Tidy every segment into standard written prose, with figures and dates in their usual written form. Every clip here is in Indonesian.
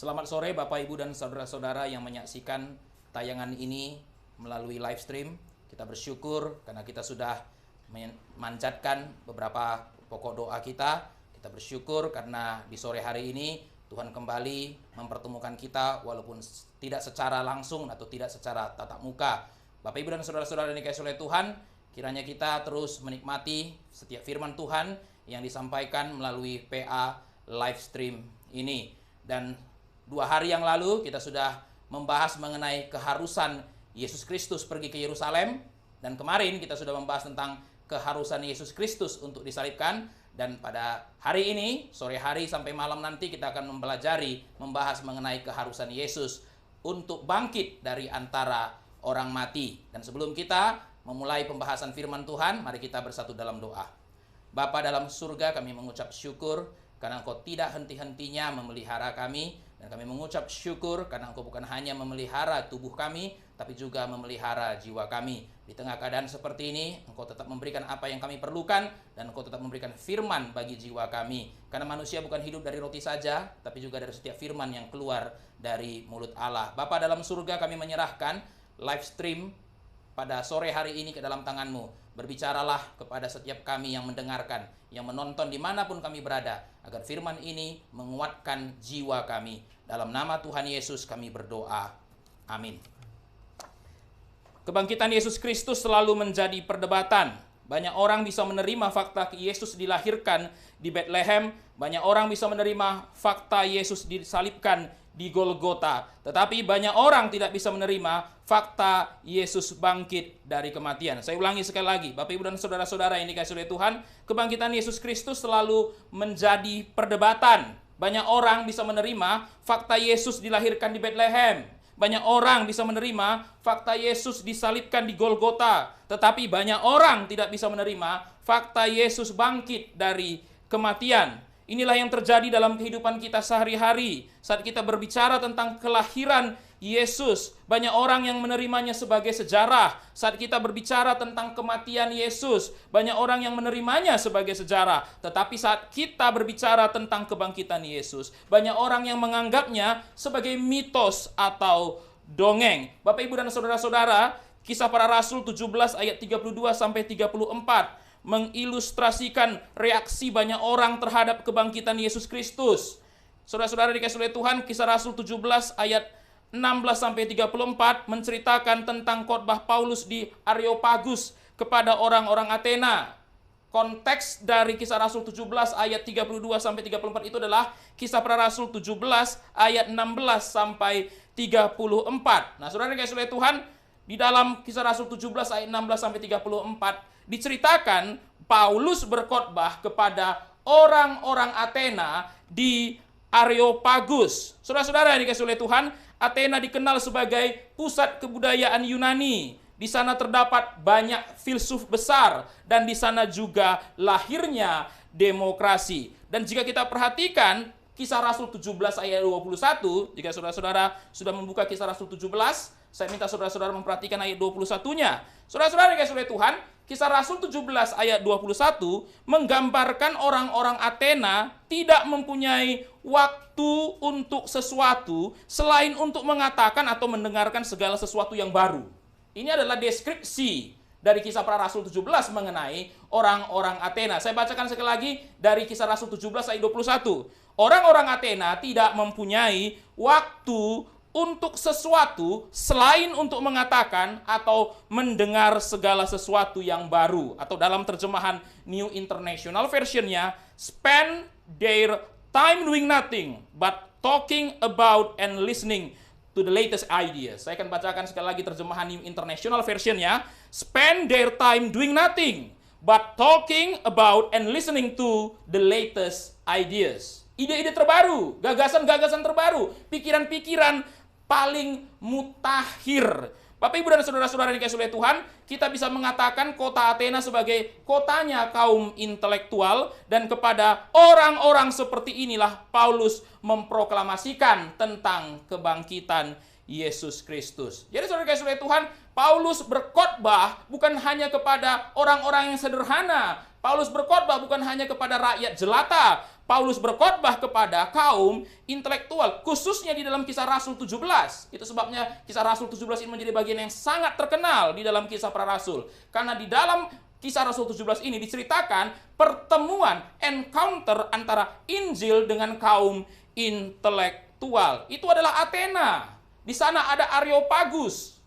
Selamat sore Bapak, Ibu, dan saudara-saudara yang menyaksikan tayangan ini melalui live stream. Kita bersyukur karena kita sudah memanjatkan beberapa pokok doa kita. Kita bersyukur karena di sore hari ini Tuhan kembali mempertemukan kita walaupun tidak secara langsung atau tidak secara tatap muka. Bapak, Ibu, dan saudara-saudara yang dikasihi oleh Tuhan, kiranya kita terus menikmati setiap firman Tuhan yang disampaikan melalui PA live stream ini. Dan 2 hari yang lalu kita sudah membahas mengenai keharusan Yesus Kristus pergi ke Yerusalem. Dan kemarin kita sudah membahas tentang keharusan Yesus Kristus untuk disalibkan. Dan pada hari ini, sore hari sampai malam nanti kita akan membahas mengenai keharusan Yesus untuk bangkit dari antara orang mati. Dan sebelum kita memulai pembahasan firman Tuhan, mari kita bersatu dalam doa. Bapa dalam surga, kami mengucap syukur karena Engkau tidak henti-hentinya memelihara kami. Dan kami mengucap syukur karena Engkau bukan hanya memelihara tubuh kami, tapi juga memelihara jiwa kami. Di tengah keadaan seperti ini, Engkau tetap memberikan apa yang kami perlukan, dan Engkau tetap memberikan firman bagi jiwa kami. Karena manusia bukan hidup dari roti saja, tapi juga dari setiap firman yang keluar dari mulut Allah. Bapa dalam surga, kami menyerahkan live stream pada sore hari ini ke dalam tangan-Mu. Berbicaralah kepada setiap kami yang mendengarkan, yang menonton dimanapun kami berada, agar firman ini menguatkan jiwa kami. Dalam nama Tuhan Yesus kami berdoa. Amin. Kebangkitan Yesus Kristus selalu menjadi perdebatan. Banyak orang bisa menerima fakta Yesus dilahirkan di Bethlehem. Banyak orang bisa menerima fakta Yesus disalibkan di Golgota. Tetapi banyak orang tidak bisa menerima fakta Yesus bangkit dari kematian. Saya ulangi sekali lagi, Bapak, Ibu, dan saudara-saudara yang dikasihi oleh Tuhan, kebangkitan Yesus Kristus selalu menjadi perdebatan. Banyak orang bisa menerima fakta Yesus dilahirkan di Bethlehem. Banyak orang bisa menerima fakta Yesus disalibkan di Golgota. Tetapi banyak orang tidak bisa menerima fakta Yesus bangkit dari kematian. Inilah yang terjadi dalam kehidupan kita sehari-hari. Saat kita berbicara tentang kelahiran Yesus, banyak orang yang menerimanya sebagai sejarah. Saat kita berbicara tentang kematian Yesus, banyak orang yang menerimanya sebagai sejarah. Tetapi saat kita berbicara tentang kebangkitan Yesus, banyak orang yang menganggapnya sebagai mitos atau dongeng. Bapak, Ibu, dan saudara-saudara, Kisah Para Rasul 17 ayat 32 sampai 34 mengilustrasikan reaksi banyak orang terhadap kebangkitan Yesus Kristus. Saudara-saudara dikasihi oleh Tuhan, Kisah Rasul 17 ayat 16 sampai 34 menceritakan tentang khotbah Paulus di Areopagus kepada orang-orang Athena. Konteks dari Kisah Rasul 17 ayat 32 sampai 34 itu adalah Kisah Para Rasul 17 ayat 16 sampai 34. Nah, saudara dikasihi oleh Tuhan, di dalam Kisah Rasul 17 ayat 16 sampai 34 diceritakan Paulus berkhotbah kepada orang-orang Athena di Areopagus. Saudara-saudara yang dikasihi oleh Tuhan, Athena dikenal sebagai pusat kebudayaan Yunani. Di sana terdapat banyak filsuf besar dan di sana juga lahirnya demokrasi. Dan jika kita perhatikan Kisah Rasul 17 ayat 21, jika saudara-saudara sudah membuka Kisah Rasul 17, saya minta saudara-saudara memperhatikan ayat 21-nya. Saudara-saudara dikasihi oleh Tuhan, Kisah Rasul 17 ayat 21 menggambarkan orang-orang Athena tidak mempunyai waktu untuk sesuatu selain untuk mengatakan atau mendengarkan segala sesuatu yang baru. Ini adalah deskripsi dari Kisah Para Rasul 17 mengenai orang-orang Athena. Saya bacakan sekali lagi dari Kisah Rasul 17 ayat 21. Orang-orang Athena tidak mempunyai waktu untuk sesuatu selain untuk mengatakan atau mendengar segala sesuatu yang baru. Atau dalam terjemahan New International Version-nya, spend their time doing nothing but talking about and listening to the latest ideas. Saya akan bacakan sekali lagi terjemahan New International Version-nya. Spend their time doing nothing but talking about and listening to the latest ideas. Ide-ide terbaru, gagasan-gagasan terbaru, pikiran-pikiran paling mutakhir. Bapak, Ibu, dan saudara-saudara yang dikasihi oleh Tuhan, kita bisa mengatakan kota Athena sebagai kotanya kaum intelektual, dan kepada orang-orang seperti inilah Paulus memproklamasikan tentang kebangkitan Yesus Kristus. Jadi saudara dikasihi oleh Tuhan, Paulus berkhotbah bukan hanya kepada orang-orang yang sederhana. Paulus berkhotbah bukan hanya kepada rakyat jelata. Paulus berkhotbah kepada kaum intelektual, khususnya di dalam Kisah Rasul 17. Itu sebabnya Kisah Rasul 17 ini menjadi bagian yang sangat terkenal di dalam Kisah Para Rasul. Karena di dalam Kisah Rasul 17 ini diceritakan pertemuan, encounter antara Injil dengan kaum intelektual. Itu adalah Athena. Di sana ada Areopagus.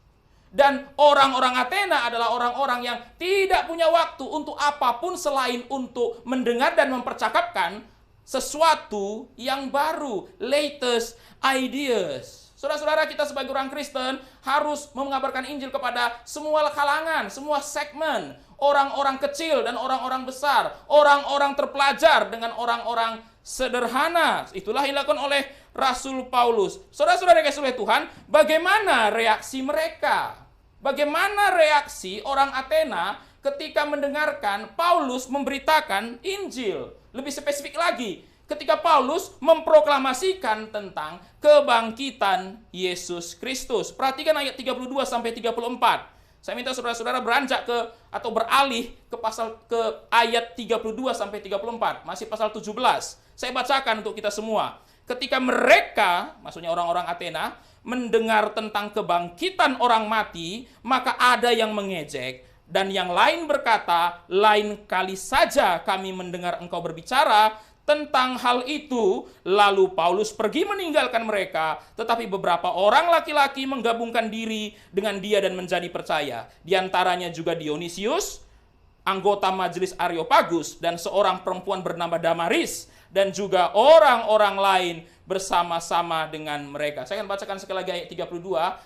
Dan orang-orang Athena adalah orang-orang yang tidak punya waktu untuk apapun selain untuk mendengar dan mempercakapkan sesuatu yang baru, latest ideas. Saudara-saudara, kita sebagai orang Kristen harus mengabarkan Injil kepada semua kalangan, semua segmen, orang-orang kecil dan orang-orang besar, orang-orang terpelajar dengan orang-orang sederhana. Itulah yang dilakukan oleh Rasul Paulus. Saudara-saudara yang kasih oleh Tuhan, bagaimana reaksi mereka? Bagaimana reaksi orang Athena ketika mendengarkan Paulus memberitakan Injil? Lebih spesifik lagi, ketika Paulus memproklamasikan tentang kebangkitan Yesus Kristus. Perhatikan ayat 32 sampai 34. Saya minta saudara-saudara beranjak atau beralih ke ayat 32 sampai 34, masih pasal 17. Saya bacakan untuk kita semua. Ketika mereka, maksudnya orang-orang Athena, mendengar tentang kebangkitan orang mati, maka ada yang mengejek, dan yang lain berkata, lain kali saja kami mendengar engkau berbicara tentang hal itu. Lalu Paulus pergi meninggalkan mereka, tetapi beberapa orang laki-laki menggabungkan diri dengan dia dan menjadi percaya. Di antaranya juga Dionysius, anggota majelis Areopagus, dan seorang perempuan bernama Damaris, dan juga orang-orang lain bersama-sama dengan mereka. Saya akan bacakan sekali lagi ayat 32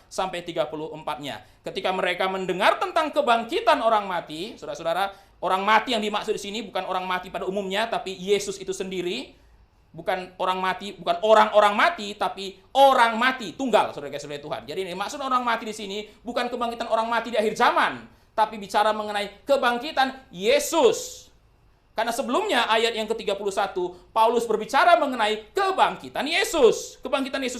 sampai 34-nya. Ketika mereka mendengar tentang kebangkitan orang mati, saudara-saudara, orang mati yang dimaksud di sini bukan orang mati pada umumnya, tapi Yesus itu sendiri. Bukan orang mati, bukan orang-orang mati, tapi orang mati tunggal, saudara-saudara Tuhan. Jadi ini maksud orang mati di sini bukan kebangkitan orang mati di akhir zaman, tapi bicara mengenai kebangkitan Yesus. Karena sebelumnya ayat yang ke-31, Paulus berbicara mengenai kebangkitan Yesus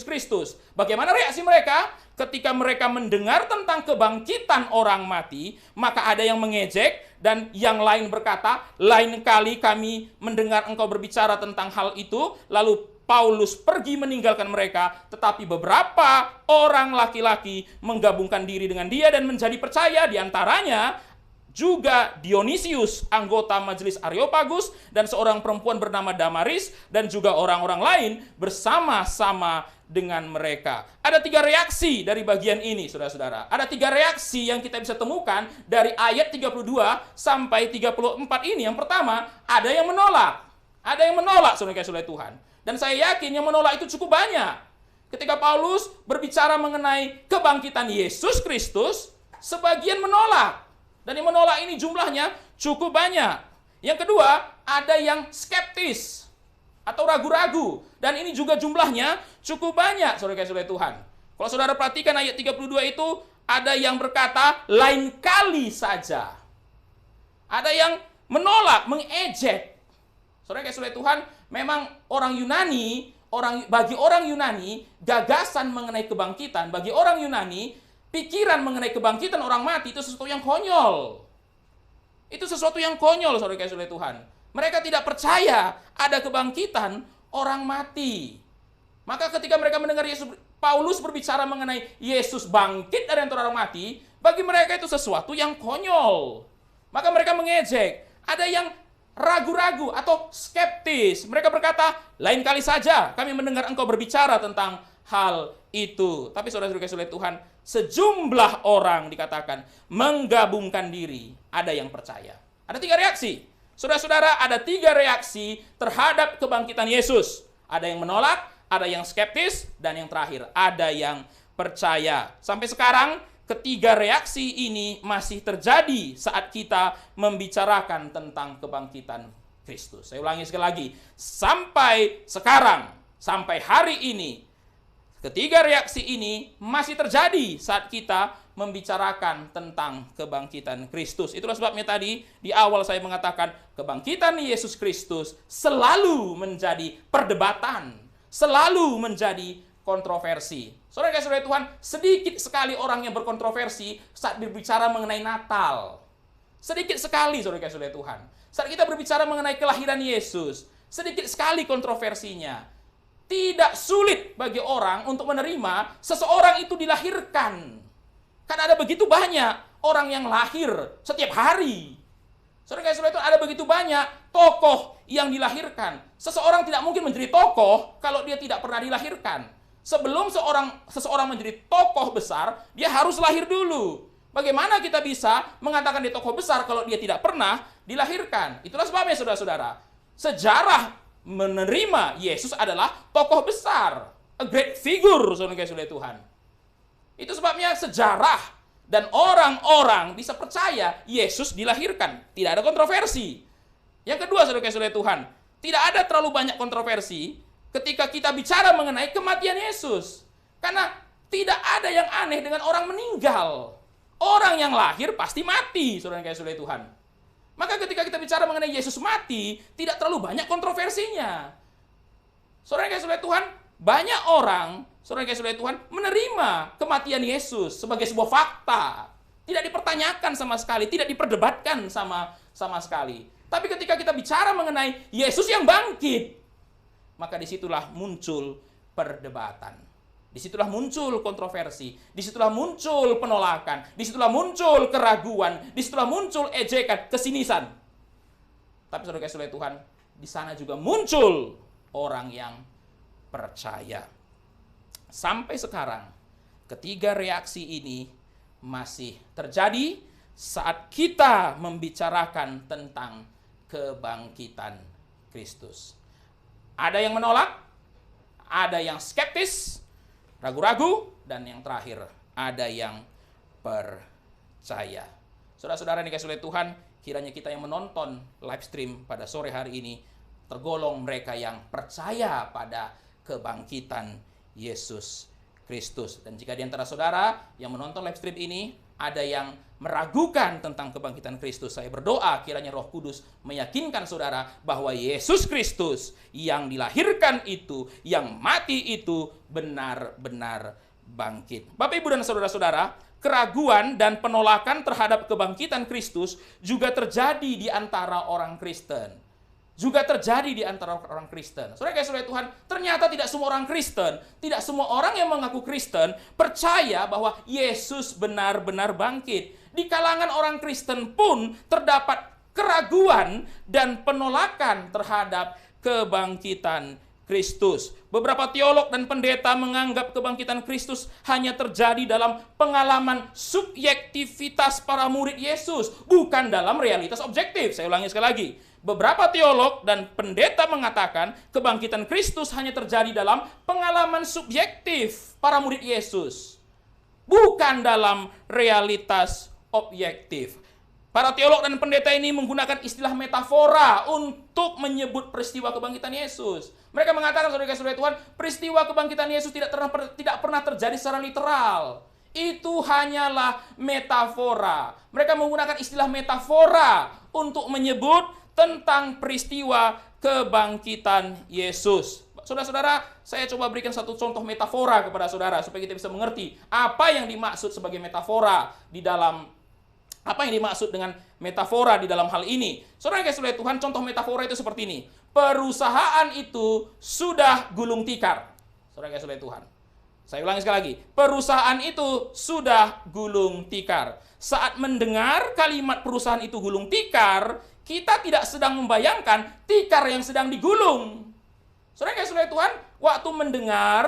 Kristus. Bagaimana reaksi mereka? Ketika mereka mendengar tentang kebangkitan orang mati, maka ada yang mengejek dan yang lain berkata, lain kali kami mendengar engkau berbicara tentang hal itu. Lalu Paulus pergi meninggalkan mereka, tetapi beberapa orang laki-laki menggabungkan diri dengan dia dan menjadi percaya. Di antaranya juga Dionysius, anggota majelis Areopagus, dan seorang perempuan bernama Damaris, dan juga orang-orang lain bersama-sama dengan mereka. Ada 3 reaksi dari bagian ini, saudara-saudara. Ada 3 reaksi yang kita bisa temukan dari ayat 32 sampai 34 ini. Yang pertama, ada yang menolak. Ada yang menolak, saudara-saudara Tuhan. Dan saya yakin yang menolak itu cukup banyak. Ketika Paulus berbicara mengenai kebangkitan Yesus Kristus, sebagian menolak. Dan yang menolak ini jumlahnya cukup banyak. Yang kedua, ada yang skeptis atau ragu-ragu. Dan ini juga jumlahnya cukup banyak, saudara-saudara Tuhan. Kalau saudara perhatikan ayat 32 itu, ada yang berkata, lain kali saja. Ada yang menolak, mengejek. Saudara-saudara Tuhan, memang orang Yunani, bagi orang Yunani, gagasan mengenai kebangkitan, bagi orang Yunani, pikiran mengenai kebangkitan orang mati itu sesuatu yang konyol. Itu sesuatu yang konyol, saudara-saudara Tuhan. Mereka tidak percaya ada kebangkitan orang mati. Maka ketika mereka mendengar Paulus berbicara mengenai Yesus bangkit dari antara orang mati, bagi mereka itu sesuatu yang konyol. Maka mereka mengejek. Ada yang ragu-ragu atau skeptis. Mereka berkata, lain kali saja kami mendengar engkau berbicara tentang hal itu. Tapi saudara-saudara Tuhan, sejumlah orang dikatakan menggabungkan diri. Ada yang percaya. Ada 3 reaksi. Saudara-saudara, ada 3 reaksi terhadap kebangkitan Yesus. Ada yang menolak, ada yang skeptis, dan yang terakhir, ada yang percaya. Sampai sekarang, ketiga reaksi ini masih terjadi saat kita membicarakan tentang kebangkitan Kristus. Saya ulangi sekali lagi. Sampai sekarang, sampai hari ini, ketiga reaksi ini masih terjadi saat kita membicarakan tentang kebangkitan Kristus. Itulah sebabnya tadi di awal saya mengatakan kebangkitan Yesus Kristus selalu menjadi perdebatan, selalu menjadi kontroversi. Saudara-saudara Tuhan, sedikit sekali orang yang berkontroversi saat berbicara mengenai Natal. Sedikit sekali, saudara-saudara Tuhan. Saat kita berbicara mengenai kelahiran Yesus, Sedikit sekali kontroversinya. Tidak sulit bagi orang untuk menerima seseorang itu dilahirkan. Karena ada begitu banyak orang yang lahir setiap hari. Saudara-saudara itu ada begitu banyak tokoh yang dilahirkan. Seseorang tidak mungkin menjadi tokoh kalau dia tidak pernah dilahirkan. Sebelum seseorang menjadi tokoh besar, dia harus lahir dulu. Bagaimana kita bisa mengatakan dia tokoh besar kalau dia tidak pernah dilahirkan? Itulah sebabnya saudara-saudara, sejarah menerima Yesus adalah tokoh besar, a great figure, saudara-saudara Tuhan. Itu sebabnya sejarah dan orang-orang bisa percaya Yesus dilahirkan. Tidak ada kontroversi. Yang kedua, saudara-saudara Tuhan, tidak ada terlalu banyak kontroversi ketika kita bicara mengenai kematian Yesus. Karena tidak ada yang aneh dengan orang meninggal. Orang yang lahir pasti mati, saudara-saudara Tuhan. Maka ketika kita bicara mengenai Yesus mati, tidak terlalu banyak kontroversinya. Saudara-saudara Tuhan, banyak orang, saudara-saudara Tuhan, menerima kematian Yesus sebagai sebuah fakta. Tidak dipertanyakan sama sekali, tidak diperdebatkan sama sekali. Tapi ketika kita bicara mengenai Yesus yang bangkit, maka disitulah muncul perdebatan. Disitulah muncul kontroversi, disitulah muncul penolakan, disitulah muncul keraguan, disitulah muncul ejekan, kesinisan. Tapi saudara-saudara Tuhan, di sana juga muncul orang yang percaya. Sampai sekarang, ketiga reaksi ini masih terjadi saat kita membicarakan tentang kebangkitan Kristus. Ada yang menolak, ada yang skeptis, ragu-ragu, dan yang terakhir ada yang percaya. Saudara-saudara yang dikasihi oleh Tuhan, kiranya kita yang menonton live stream pada sore hari ini tergolong mereka yang percaya pada kebangkitan Yesus Kristus. Dan jika di antara saudara yang menonton live stream ini ada yang meragukan tentang kebangkitan Kristus, saya berdoa kiranya Roh Kudus meyakinkan saudara bahwa Yesus Kristus yang dilahirkan itu, yang mati itu benar-benar bangkit. Bapak, Ibu, dan saudara-saudara, keraguan dan penolakan terhadap kebangkitan Kristus juga terjadi di antara orang Kristen. Juga terjadi di antara orang Kristen. Saudara-saudara Tuhan, ternyata tidak semua orang Kristen, tidak semua orang yang mengaku Kristen percaya bahwa Yesus benar-benar bangkit. Di kalangan orang Kristen pun terdapat keraguan dan penolakan terhadap kebangkitan Kristus. Beberapa teolog dan pendeta menganggap kebangkitan Kristus hanya terjadi dalam pengalaman subjektivitas para murid Yesus, bukan dalam realitas objektif. Saya ulangi sekali lagi. Beberapa teolog dan pendeta mengatakan kebangkitan Kristus hanya terjadi dalam pengalaman subjektif para murid Yesus, bukan dalam realitas objektif. Para teolog dan pendeta ini menggunakan istilah metafora untuk menyebut peristiwa kebangkitan Yesus. Mereka mengatakan, saudara-saudara Tuhan, peristiwa kebangkitan Yesus tidak pernah terjadi secara literal. Itu hanyalah metafora. Mereka menggunakan istilah metafora untuk menyebut tentang peristiwa kebangkitan Yesus. Saudara-saudara, saya coba berikan satu contoh metafora kepada saudara supaya kita bisa mengerti apa yang dimaksud sebagai metafora di dalam apa yang dimaksud dengan metafora di dalam hal ini. Saudara yang dikasihi Tuhan, contoh metafora itu seperti ini. Perusahaan itu sudah gulung tikar. Saudara yang dikasihi Tuhan. Saya ulangi sekali lagi. Perusahaan itu sudah gulung tikar. Saat mendengar kalimat perusahaan itu gulung tikar, kita tidak sedang membayangkan tikar yang sedang digulung. Saudara yang dikasihi Tuhan, waktu mendengar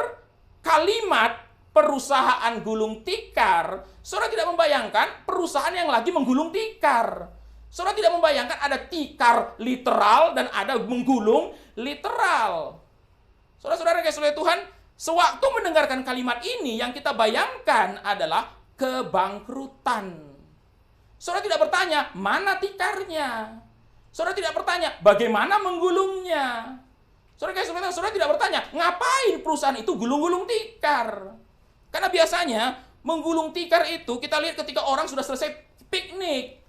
kalimat perusahaan gulung tikar, saudara tidak membayangkan perusahaan yang lagi menggulung tikar. Saudara tidak membayangkan ada tikar literal dan ada menggulung literal. Saudara-saudara yang dikasihi Tuhan, sewaktu mendengarkan kalimat ini, yang kita bayangkan adalah kebangkrutan. Saudara tidak bertanya, mana tikarnya? Saudara tidak bertanya, bagaimana menggulungnya? Saudara tidak bertanya, ngapain perusahaan itu gulung-gulung tikar? Karena biasanya menggulung tikar itu kita lihat ketika orang sudah selesai piknik.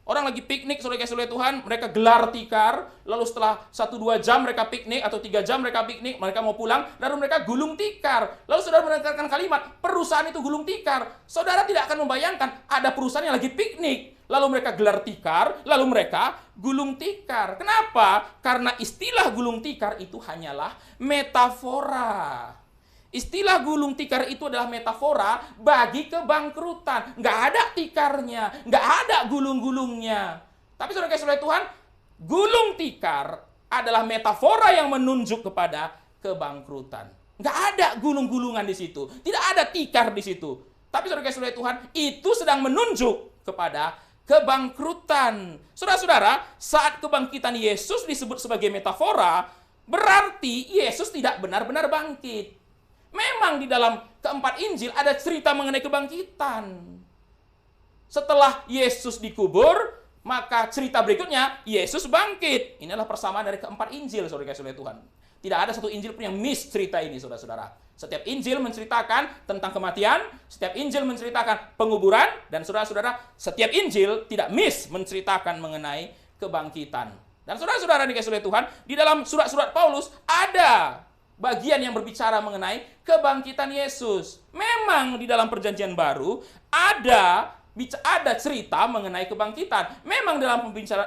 Orang lagi piknik, saudara-saudara Tuhan, mereka gelar tikar, lalu setelah 1-2 jam mereka piknik, atau 3 jam mereka piknik, mereka mau pulang, lalu mereka gulung tikar. Lalu saudara mendengarkan kalimat, perusahaan itu gulung tikar. Saudara tidak akan membayangkan ada perusahaan yang lagi piknik, lalu mereka gelar tikar, lalu mereka gulung tikar. Kenapa? Karena istilah gulung tikar itu hanyalah metafora. Istilah gulung tikar itu adalah metafora bagi kebangkrutan. Nggak ada tikarnya, nggak ada gulung-gulungnya. Tapi saudara-saudara Tuhan, gulung tikar adalah metafora yang menunjuk kepada kebangkrutan. Nggak ada gulung-gulungan di situ, tidak ada tikar di situ. Tapi saudara-saudara Tuhan, itu sedang menunjuk kepada kebangkrutan. Saudara-saudara, saat kebangkitan Yesus disebut sebagai metafora, berarti Yesus tidak benar-benar bangkit. Memang di dalam keempat Injil ada cerita mengenai kebangkitan. Setelah Yesus dikubur, maka cerita berikutnya Yesus bangkit. Inilah persamaan dari keempat Injil, saudara-saudara Tuhan. Tidak ada satu Injil pun yang miss cerita ini, saudara-saudara. Setiap Injil menceritakan tentang kematian, setiap Injil menceritakan penguburan, dan saudara-saudara, setiap Injil tidak miss menceritakan mengenai kebangkitan. Dan saudara-saudara dikasihi Tuhan, di dalam surat-surat Paulus ada bagian yang berbicara mengenai kebangkitan Yesus. Memang di dalam perjanjian baru ada cerita mengenai kebangkitan. Memang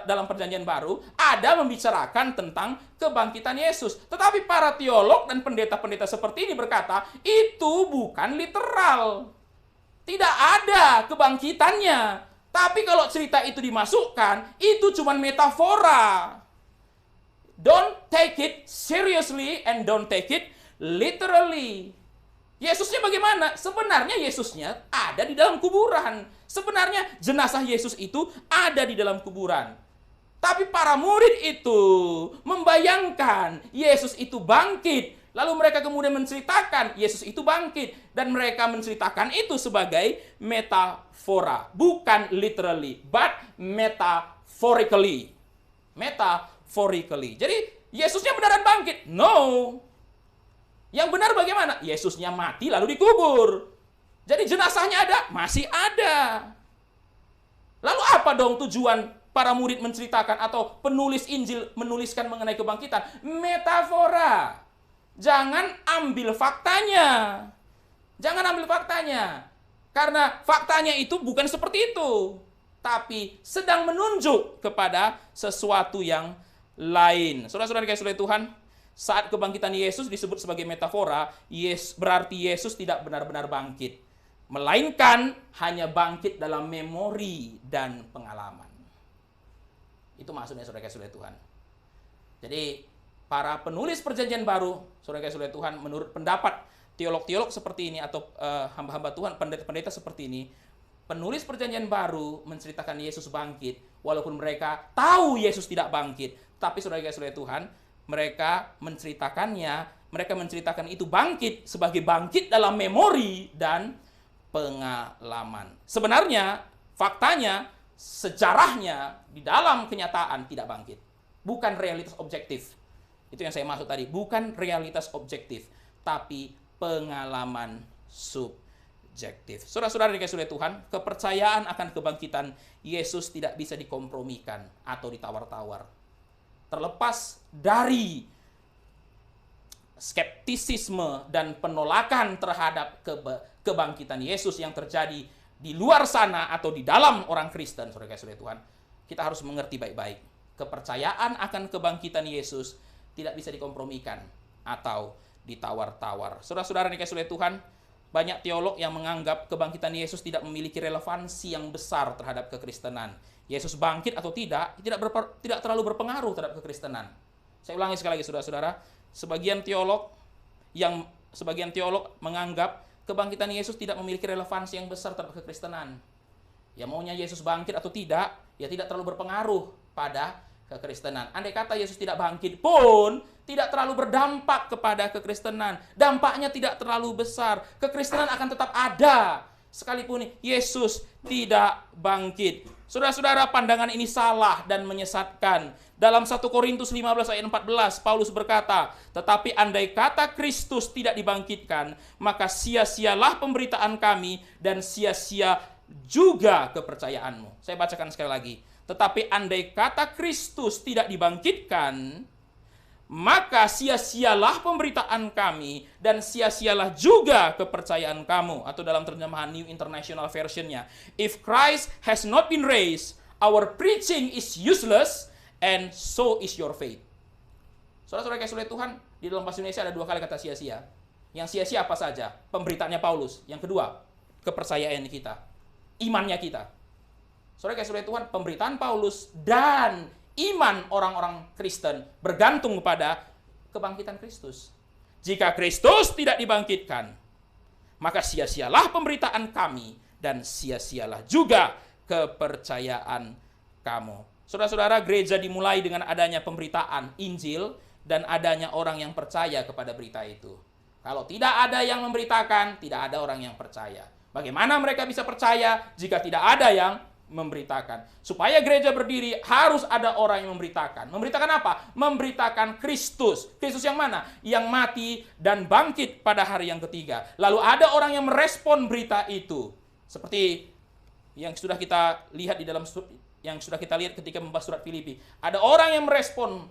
dalam perjanjian baru ada membicarakan tentang kebangkitan Yesus. Tetapi para teolog dan pendeta-pendeta seperti ini berkata, itu bukan literal. Tidak ada kebangkitannya. Tapi kalau cerita itu dimasukkan, itu cuma metafora. Don't take it seriously and don't take it literally. Yesusnya bagaimana? Sebenarnya Yesusnya ada di dalam kuburan. Sebenarnya jenazah Yesus itu ada di dalam kuburan. Tapi para murid itu membayangkan Yesus itu bangkit. Lalu mereka kemudian menceritakan Yesus itu bangkit. Dan mereka menceritakan itu sebagai metafora. Bukan literally, but metaphorically. Jadi Yesusnya beneran bangkit? No. Yang benar bagaimana? Yesusnya mati lalu dikubur. Jadi jenazahnya ada? Masih ada. Lalu apa dong tujuan para murid menceritakan atau penulis Injil menuliskan mengenai kebangkitan? Metafora. Jangan ambil faktanya. Karena faktanya itu bukan seperti itu. Tapi sedang menunjuk kepada sesuatu yang lain. Saudara-saudara dikasihi Tuhan, saat kebangkitan Yesus disebut sebagai metafora, berarti Yesus tidak benar-benar bangkit. Melainkan hanya bangkit dalam memori dan pengalaman. Itu maksudnya saudara-saudara Tuhan. Jadi, para penulis perjanjian baru, saudara-saudara Tuhan, menurut pendapat teolog-teolog seperti ini, atau hamba-hamba Tuhan, pendeta-pendeta seperti ini, penulis perjanjian baru menceritakan Yesus bangkit, walaupun mereka tahu Yesus tidak bangkit. Tapi saudara-saudara Tuhan, mereka menceritakan itu bangkit sebagai bangkit dalam memori dan pengalaman. Sebenarnya, faktanya, sejarahnya di dalam kenyataan tidak bangkit. Bukan realitas objektif. Itu yang saya maksud tadi. Bukan realitas objektif, tapi pengalaman subjektif. Saudara-saudara dikasihi Tuhan, kepercayaan akan kebangkitan Yesus tidak bisa dikompromikan atau ditawar-tawar. Terlepas dari skeptisisme dan penolakan terhadap kebangkitan Yesus yang terjadi di luar sana atau di dalam orang Kristen, saudara-saudara Tuhan, kita harus mengerti baik-baik. Kepercayaan akan kebangkitan Yesus tidak bisa dikompromikan atau ditawar-tawar. Saudara-saudara dikasihi Tuhan, banyak teolog yang menganggap kebangkitan Yesus tidak memiliki relevansi yang besar terhadap kekristenan. Yesus bangkit atau tidak terlalu berpengaruh terhadap kekristenan. Saya ulangi sekali lagi, saudara-saudara. Sebagian teolog menganggap kebangkitan Yesus tidak memiliki relevansi yang besar terhadap kekristenan. Ya maunya Yesus bangkit atau tidak, ya tidak terlalu berpengaruh pada kekristenan. Andai kata Yesus tidak bangkit pun, tidak terlalu berdampak kepada kekristenan. Dampaknya tidak terlalu besar. Kekristenan akan tetap ada, sekalipun Yesus tidak bangkit. Saudara-saudara, pandangan ini salah dan menyesatkan. Dalam 1 Korintus 15 ayat 14, Paulus berkata, tetapi andai kata Kristus tidak dibangkitkan, maka sia-sialah pemberitaan kami dan sia-sia juga kepercayaanmu. Saya bacakan sekali lagi. Tetapi andai kata Kristus tidak dibangkitkan, maka sia-sialah pemberitaan kami dan sia-sialah juga kepercayaan kamu. Atau dalam terjemahan New International Version-nya, if Christ has not been raised, our preaching is useless and so is your faith. Saudara-saudara kasih oleh Tuhan, di dalam bahasa Indonesia ada 2 kali kata sia-sia. Yang sia-sia apa saja? Pemberitaannya Paulus. Yang kedua, kepercayaan kita, imannya kita. Saudara kasih oleh Tuhan, pemberitaan Paulus dan iman orang-orang Kristen bergantung kepada kebangkitan Kristus. Jika Kristus tidak dibangkitkan, maka sia-sialah pemberitaan kami dan sia-sialah juga kepercayaan kamu. Saudara-saudara, gereja dimulai dengan adanya pemberitaan Injil dan adanya orang yang percaya kepada berita itu. Kalau tidak ada yang memberitakan, tidak ada orang yang percaya. Bagaimana mereka bisa percaya jika tidak ada yang memberitakan? Supaya gereja berdiri harus ada orang yang memberitakan. Memberitakan apa? Memberitakan Kristus. Kristus yang mana? Yang mati dan bangkit pada hari yang ketiga. Lalu ada orang yang merespon berita itu. Seperti yang sudah kita lihat di dalam ketika membahas surat Filipi. Ada orang yang merespon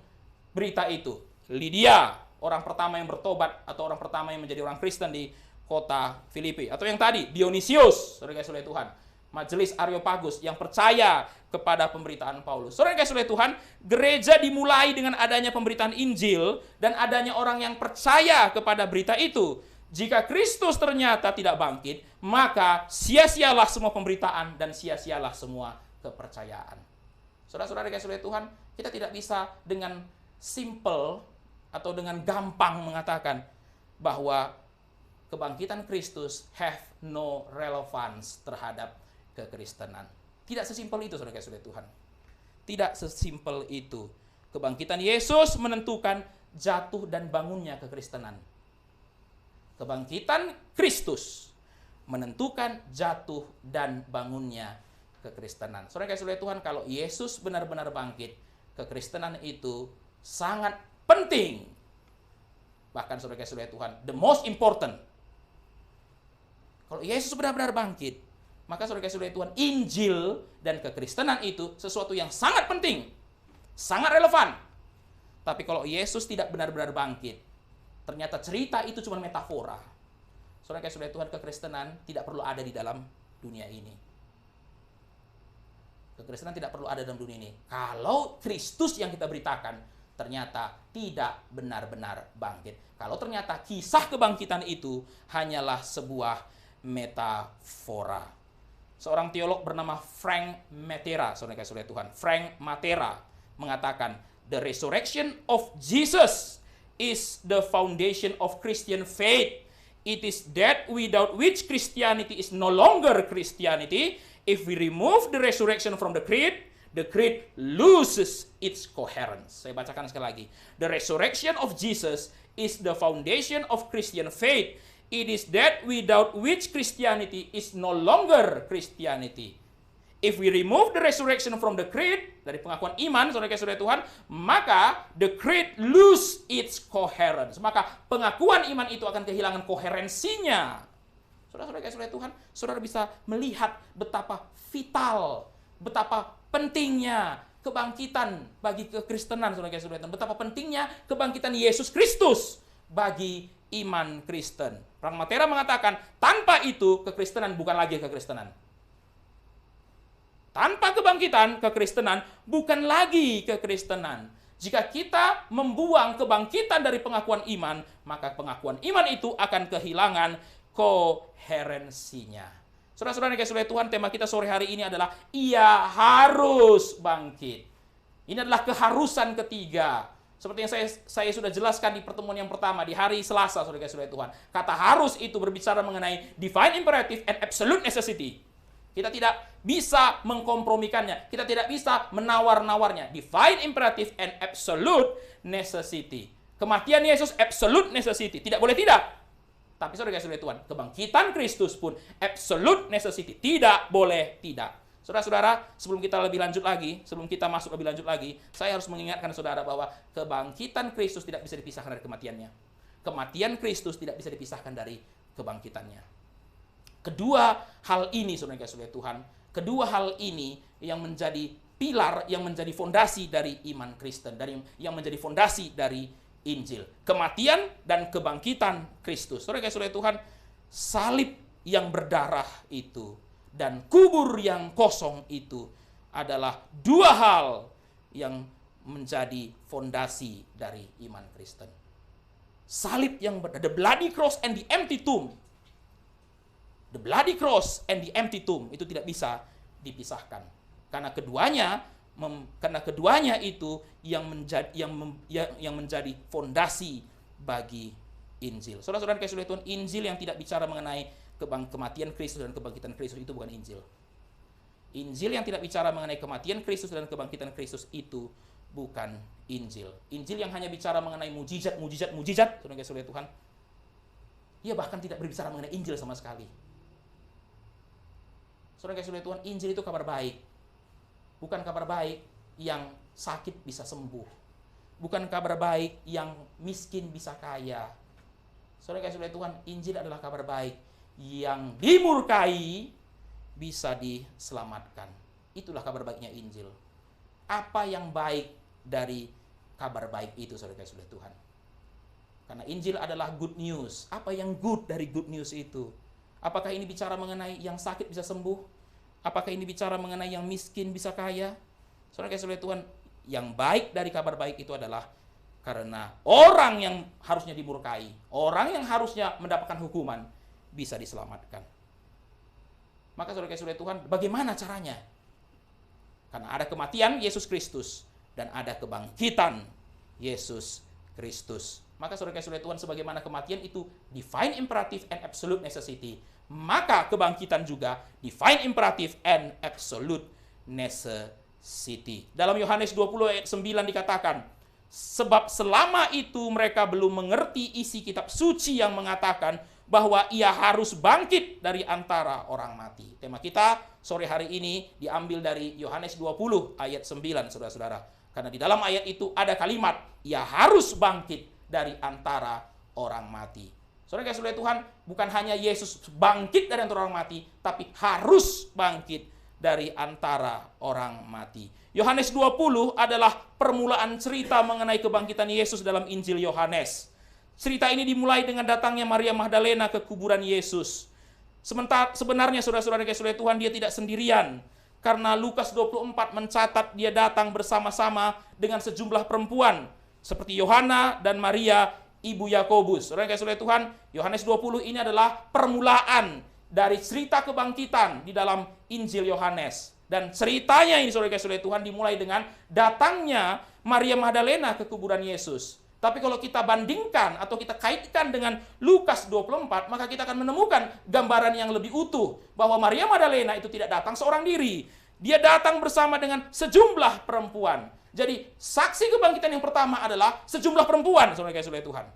berita itu. Lydia, orang pertama yang bertobat atau orang pertama yang menjadi orang Kristen di kota Filipi. Atau yang tadi, Dionysius, saudara kasih oleh Tuhan, majelis Areopagus yang percaya kepada pemberitaan Paulus. Saudara kasih oleh Tuhan, gereja dimulai dengan adanya pemberitaan Injil dan adanya orang yang percaya kepada berita itu. Jika Kristus ternyata tidak bangkit, maka sia-sialah semua pemberitaan dan sia-sialah semua kepercayaan. Saudara-saudara kasih oleh Tuhan, kita tidak bisa dengan simple atau dengan gampang mengatakan bahwa kebangkitan Kristus have no relevance terhadap kekristenan. Tidak sesimpel itu, saudara kasih oleh Tuhan. Tidak sesimpel itu. Kebangkitan Yesus menentukan jatuh dan bangunnya kekristenan. Kebangkitan Kristus menentukan jatuh dan bangunnya kekristenan. Saudara kasih oleh Tuhan, kalau Yesus benar-benar bangkit, kekristenan itu sangat penting. Bahkan saudara kasih oleh Tuhan, the most important. Kalau Yesus benar-benar bangkit, maka saudara kasih oleh Tuhan, Injil dan kekristenan itu sesuatu yang sangat penting, sangat relevan. Tapi kalau Yesus tidak benar-benar bangkit, ternyata cerita itu cuma metafora. Saudara kasih oleh Tuhan, kekristenan tidak perlu ada di dalam dunia ini. Kekristenan tidak perlu ada dalam dunia ini. Kalau Kristus yang kita beritakan ternyata tidak benar-benar bangkit. Kalau ternyata kisah kebangkitan itu hanyalah sebuah metafora. Seorang teolog bernama Frank Matera, saudara kasih oleh Tuhan, Frank Matera mengatakan, the resurrection of Jesus is the foundation of Christian faith. It is that without which Christianity is no longer Christianity. If we remove the resurrection from the creed loses its coherence. Saya bacakan sekali lagi. The resurrection of Jesus is the foundation of Christian faith. It is that without which Christianity is no longer Christianity. If we remove the resurrection from the creed, dari pengakuan iman, saudara-saudara Tuhan, maka the creed lose its coherence. Maka pengakuan iman itu akan kehilangan koherensinya. Saudara-saudara Tuhan, saudara bisa melihat betapa vital, betapa pentingnya kebangkitan bagi kekristenan, saudara-saudara Tuhan. Betapa pentingnya kebangkitan Yesus Kristus bagi iman Kristen. Frank Matera mengatakan, tanpa itu kekristenan bukan lagi kekristenan. Tanpa kebangkitan, kekristenan bukan lagi kekristenan. Jika kita membuang kebangkitan dari pengakuan iman, maka pengakuan iman itu akan kehilangan koherensinya. Saudara-saudara yang kasih oleh Tuhan, tema kita sore hari ini adalah Ia harus bangkit. Ini adalah keharusan ketiga. Seperti yang saya sudah jelaskan di pertemuan yang pertama, di hari Selasa, saudara kasih oleh Tuhan. Kata harus itu berbicara mengenai divine imperative and absolute necessity. Kita tidak bisa mengkompromikannya. Kita tidak bisa menawar-nawarnya. Divine imperative and absolute necessity. Kematian Yesus absolute necessity. Tidak boleh tidak. Tapi saudara kasih oleh Tuhan, kebangkitan Kristus pun absolute necessity. Tidak boleh tidak. Saudara-saudara, sebelum kita masuk lebih lanjut lagi, saya harus mengingatkan saudara bahwa kebangkitan Kristus tidak bisa dipisahkan dari kematiannya. Kematian Kristus tidak bisa dipisahkan dari kebangkitannya. Kedua hal ini, saudara kasih oleh Tuhan, kedua hal ini yang menjadi pilar, yang menjadi fondasi dari iman Kristen, yang menjadi fondasi dari Injil. Kematian dan kebangkitan Kristus. Saudara kasih Tuhan, salib yang berdarah itu dan kubur yang kosong itu adalah dua hal yang menjadi fondasi dari iman Kristen. Salib yang the bloody cross and the empty tomb. The bloody cross and the empty tomb itu tidak bisa dipisahkan. Karena keduanya itu yang menjadi fondasi bagi Injil. Saudara-saudara kasih Tuhan, Injil yang tidak bicara mengenai kematian Kristus dan kebangkitan Kristus itu bukan Injil. Injil yang tidak bicara mengenai kematian Kristus dan kebangkitan Kristus itu bukan Injil. Injil yang hanya bicara mengenai mujizat, saudara kasih Tuhan, ia bahkan tidak berbicara mengenai Injil sama sekali. Saudara kasih Tuhan, Injil itu kabar baik. Bukan kabar baik yang sakit bisa sembuh. Bukan kabar baik yang miskin bisa kaya. Saudara kasih Tuhan, Injil adalah kabar baik yang dimurkai bisa diselamatkan. Itulah kabar baiknya Injil. Apa yang baik dari kabar baik itu, saudara kasih Tuhan? Karena Injil adalah good news. Apa yang good dari good news itu? Apakah ini bicara mengenai yang sakit bisa sembuh? Apakah ini bicara mengenai yang miskin bisa kaya? Saudara kasih Tuhan, yang baik dari kabar baik itu adalah karena orang yang harusnya dimurkai, orang yang harusnya mendapatkan hukuman, bisa diselamatkan. Maka saudara kasih Tuhan, bagaimana caranya? Karena ada kematian Yesus Kristus dan ada kebangkitan Yesus Kristus. Maka saudara kasih Tuhan, sebagaimana kematian itu divine imperative and absolute necessity, maka kebangkitan juga divine imperative and absolute necessity. Dalam Yohanes 20 ayat 9 dikatakan, sebab selama itu mereka belum mengerti isi kitab suci yang mengatakan bahwa ia harus bangkit dari antara orang mati. Tema kita sore hari ini diambil dari Yohanes 20 ayat 9, saudara-saudara. Karena di dalam ayat itu ada kalimat, ia harus bangkit dari antara orang mati. Saudara kasih Tuhan, bukan hanya Yesus bangkit dari antara orang mati, tapi harus bangkit dari antara orang mati. Yohanes 20 adalah permulaan cerita mengenai kebangkitan Yesus dalam Injil Yohanes. Cerita ini dimulai dengan datangnya Maria Magdalena ke kuburan Yesus. Sebenarnya saudara-saudara kasih Tuhan, dia tidak sendirian. Karena Lukas 24 mencatat dia datang bersama-sama dengan sejumlah perempuan. Seperti Yohana dan Maria, ibu Yakobus. Saudara kasih Tuhan, Yohanes 20 ini adalah permulaan dari cerita kebangkitan di dalam Injil Yohanes. Dan ceritanya ini, saudara kasih Tuhan, dimulai dengan datangnya Maria Magdalena ke kuburan Yesus. Tapi kalau kita bandingkan atau kita kaitkan dengan Lukas 24, maka kita akan menemukan gambaran yang lebih utuh. Bahwa Maria Magdalena itu tidak datang seorang diri. Dia datang bersama dengan sejumlah perempuan. Jadi saksi kebangkitan yang pertama adalah sejumlah perempuan, saudara kasih Tuhan.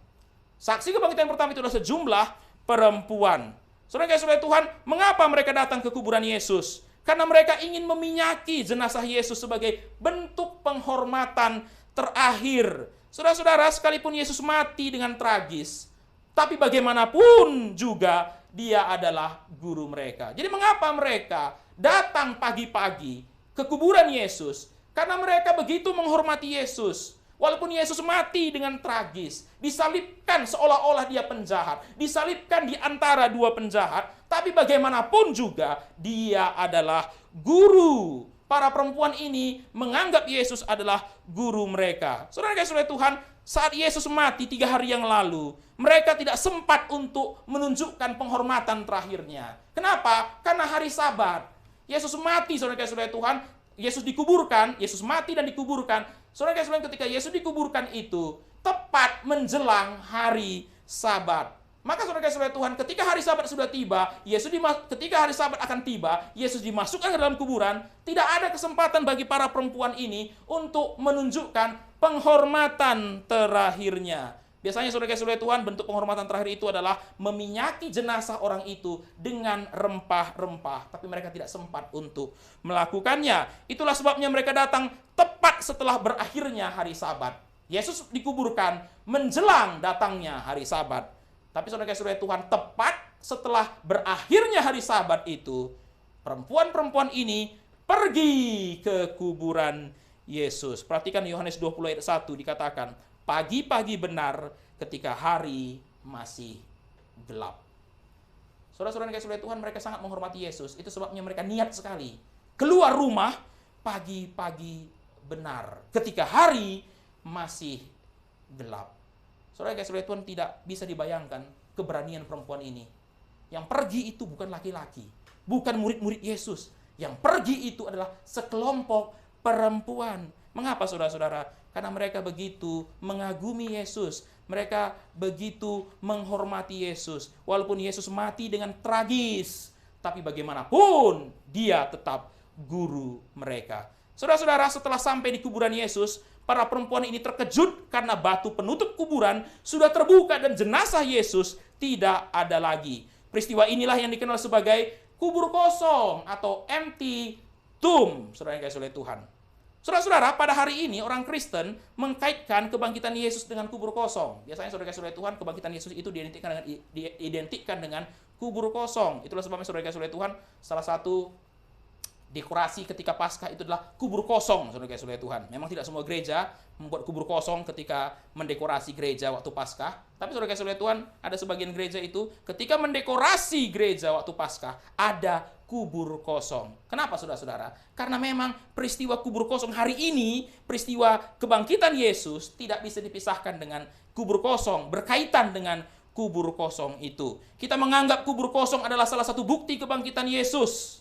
Saksi kebangkitan yang pertama itu adalah sejumlah perempuan. Saudara kasih Tuhan, mengapa mereka datang ke kuburan Yesus? Karena mereka ingin meminyaki jenazah Yesus sebagai bentuk penghormatan terakhir. Saudara-saudara, sekalipun Yesus mati dengan tragis, tapi bagaimanapun juga dia adalah guru mereka. Jadi mengapa mereka datang pagi-pagi ke kuburan Yesus? Karena mereka begitu menghormati Yesus. Walaupun Yesus mati dengan tragis, disalibkan seolah-olah dia penjahat, disalibkan di antara dua penjahat, tapi bagaimanapun juga dia adalah guru. Para perempuan ini menganggap Yesus adalah guru mereka. Saudara kasih Tuhan, saat Yesus mati 3 hari yang lalu, mereka tidak sempat untuk menunjukkan penghormatan terakhirnya. Kenapa? Karena hari Sabat. Yesus mati, saudara kasih Tuhan. Yesus dikuburkan, Yesus mati dan dikuburkan. Saudara kasih Tuhan, ketika Yesus dikuburkan itu tepat menjelang hari Sabat. Maka saudara kasih Tuhan, ketika hari Sabat sudah tiba, ketika hari Sabat akan tiba, Yesus dimasukkan ke dalam kuburan, tidak ada kesempatan bagi para perempuan ini untuk menunjukkan penghormatan terakhirnya. Biasanya saudara kasih Tuhan, bentuk penghormatan terakhir itu adalah meminyaki jenazah orang itu dengan rempah-rempah. Tapi mereka tidak sempat untuk melakukannya. Itulah sebabnya mereka datang tepat setelah berakhirnya hari Sabat. Yesus dikuburkan menjelang datangnya hari Sabat. Tapi saudara kasih Tuhan, tepat setelah berakhirnya hari Sabat itu, perempuan-perempuan ini pergi ke kuburan Yesus. Perhatikan Yohanes 20 ayat 1 dikatakan, pagi-pagi benar ketika hari masih gelap. Saudara-saudara yang kasih oleh Tuhan, mereka sangat menghormati Yesus. Itu sebabnya mereka niat sekali keluar rumah pagi-pagi benar ketika hari masih gelap. Saudara yang kasih oleh Tuhan, tidak bisa dibayangkan keberanian perempuan ini. Yang pergi itu bukan laki-laki, bukan murid-murid Yesus. Yang pergi itu adalah sekelompok perempuan. Mengapa saudara-saudara? Karena mereka begitu mengagumi Yesus. Mereka begitu menghormati Yesus. Walaupun Yesus mati dengan tragis, tapi bagaimanapun dia tetap guru mereka. Saudara-saudara, setelah sampai di kuburan Yesus, para perempuan ini terkejut karena batu penutup kuburan sudah terbuka dan jenazah Yesus tidak ada lagi. Peristiwa inilah yang dikenal sebagai kubur kosong atau empty tomb, saudara yang dikasihi oleh Tuhan. Saudara-saudara, pada hari ini orang Kristen mengkaitkan kebangkitan Yesus dengan kubur kosong. Biasanya saudara dikasihi oleh Tuhan, kebangkitan Yesus itu diidentikan dengan kubur kosong. Itulah sebabnya saudara dikasihi oleh Tuhan, salah satu dekorasi ketika Paskah itu adalah kubur kosong, saudara dikasihi oleh Tuhan. Memang tidak semua gereja membuat kubur kosong ketika mendekorasi gereja waktu Paskah. Tapi saudara dikasihi oleh Tuhan, ada sebagian gereja itu ketika mendekorasi gereja waktu Paskah ada kubur kosong. Kenapa saudara-saudara? Karena memang peristiwa kubur kosong hari ini, peristiwa kebangkitan Yesus tidak bisa dipisahkan dengan kubur kosong, berkaitan dengan kubur kosong itu. Kita menganggap kubur kosong adalah salah satu bukti kebangkitan Yesus.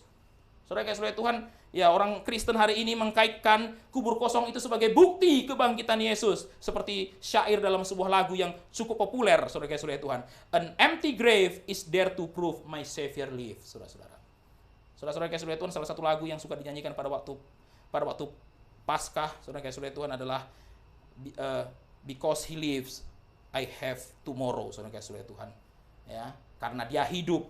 Saudara kasih oleh Tuhan, ya orang Kristen hari ini mengkaitkan kubur kosong itu sebagai bukti kebangkitan Yesus. Seperti syair dalam sebuah lagu yang cukup populer, saudara kasih oleh Tuhan. An empty grave is there to prove my Savior lives, saudara-saudara. Saudara-saudara kasih oleh Tuhan, salah satu lagu yang suka dinyanyikan pada waktu Paskah, saudara kasih oleh Tuhan adalah Because He lives, I have tomorrow, saudara kasih oleh Tuhan. Ya, karena Dia hidup,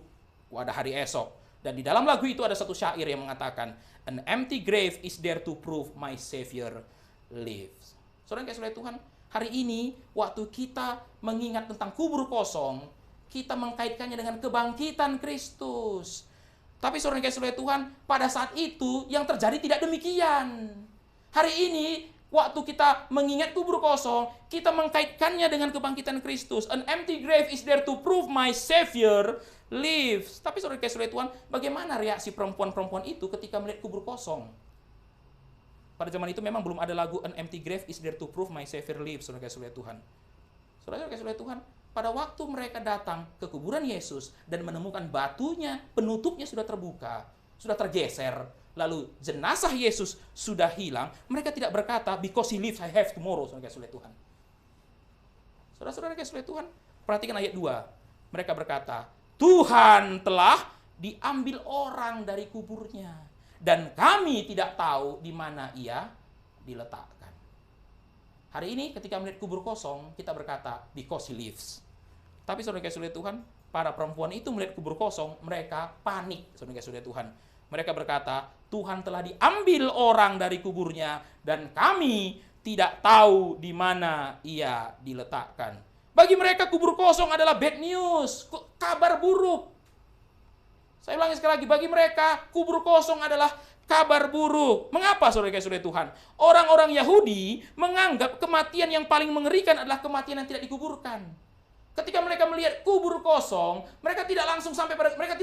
ada hari esok. Dan di dalam lagu itu ada satu syair yang mengatakan, an empty grave is there to prove my Savior lives. Saudara yang kasih oleh Tuhan, hari ini waktu kita mengingat tentang kubur kosong, kita mengkaitkannya dengan kebangkitan Kristus. Tapi saudara yang kasih oleh Tuhan, pada saat itu yang terjadi tidak demikian. Hari ini waktu kita mengingat kubur kosong, kita mengkaitkannya dengan kebangkitan Kristus. An empty grave is there to prove my Savior lives. Tapi saudara kasih oleh Tuhan, bagaimana reaksi perempuan-perempuan itu ketika melihat kubur kosong? Pada zaman itu memang belum ada lagu An empty grave is there to prove my Savior lives, saudara kasih oleh Tuhan. Saudara kasih oleh Tuhan, pada waktu mereka datang ke kuburan Yesus dan menemukan batunya, penutupnya sudah terbuka, sudah tergeser, lalu jenazah Yesus sudah hilang, mereka tidak berkata, because He lives, I have tomorrow, saudara kasih oleh Tuhan. Saudara-saudara kasih oleh Tuhan, perhatikan ayat 2. Mereka berkata, Tuhan telah diambil orang dari kuburnya, dan kami tidak tahu di mana ia diletakkan. Hari ini ketika melihat kubur kosong, kita berkata, because He lives. Tapi saudara kasih oleh Tuhan, para perempuan itu melihat kubur kosong, mereka panik, saudara kasih oleh Tuhan. Mereka berkata, Tuhan telah diambil orang dari kuburnya, dan kami tidak tahu di mana ia diletakkan. Bagi mereka kubur kosong adalah bad news, kabar buruk. Saya ulangi sekali lagi, bagi mereka kubur kosong adalah kabar buruk. Mengapa saudara kasih oleh Tuhan? Orang-orang Yahudi menganggap kematian yang paling mengerikan adalah kematian yang tidak dikuburkan. Ketika mereka melihat kubur kosong, mereka tidak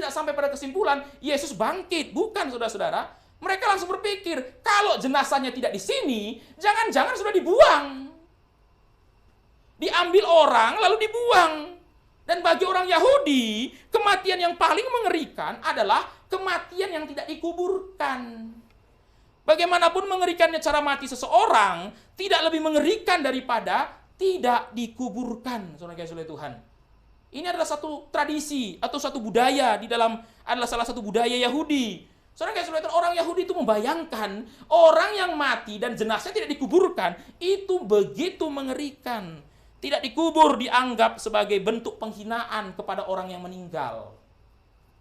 sampai pada kesimpulan Yesus bangkit. Bukan, saudara-saudara. Mereka langsung berpikir, kalau jenazahnya tidak di sini, jangan-jangan sudah dibuang. Diambil orang lalu dibuang. Dan bagi orang Yahudi, kematian yang paling mengerikan adalah kematian yang tidak dikuburkan. Bagaimanapun mengerikannya cara mati seseorang, tidak lebih mengerikan daripada tidak dikuburkan, saudara kasih oleh Tuhan. Ini adalah satu tradisi atau satu budaya adalah salah satu budaya Yahudi. Saudara kasih oleh Tuhan, orang Yahudi itu membayangkan orang yang mati dan jenazahnya tidak dikuburkan itu begitu mengerikan. Tidak dikubur dianggap sebagai bentuk penghinaan kepada orang yang meninggal.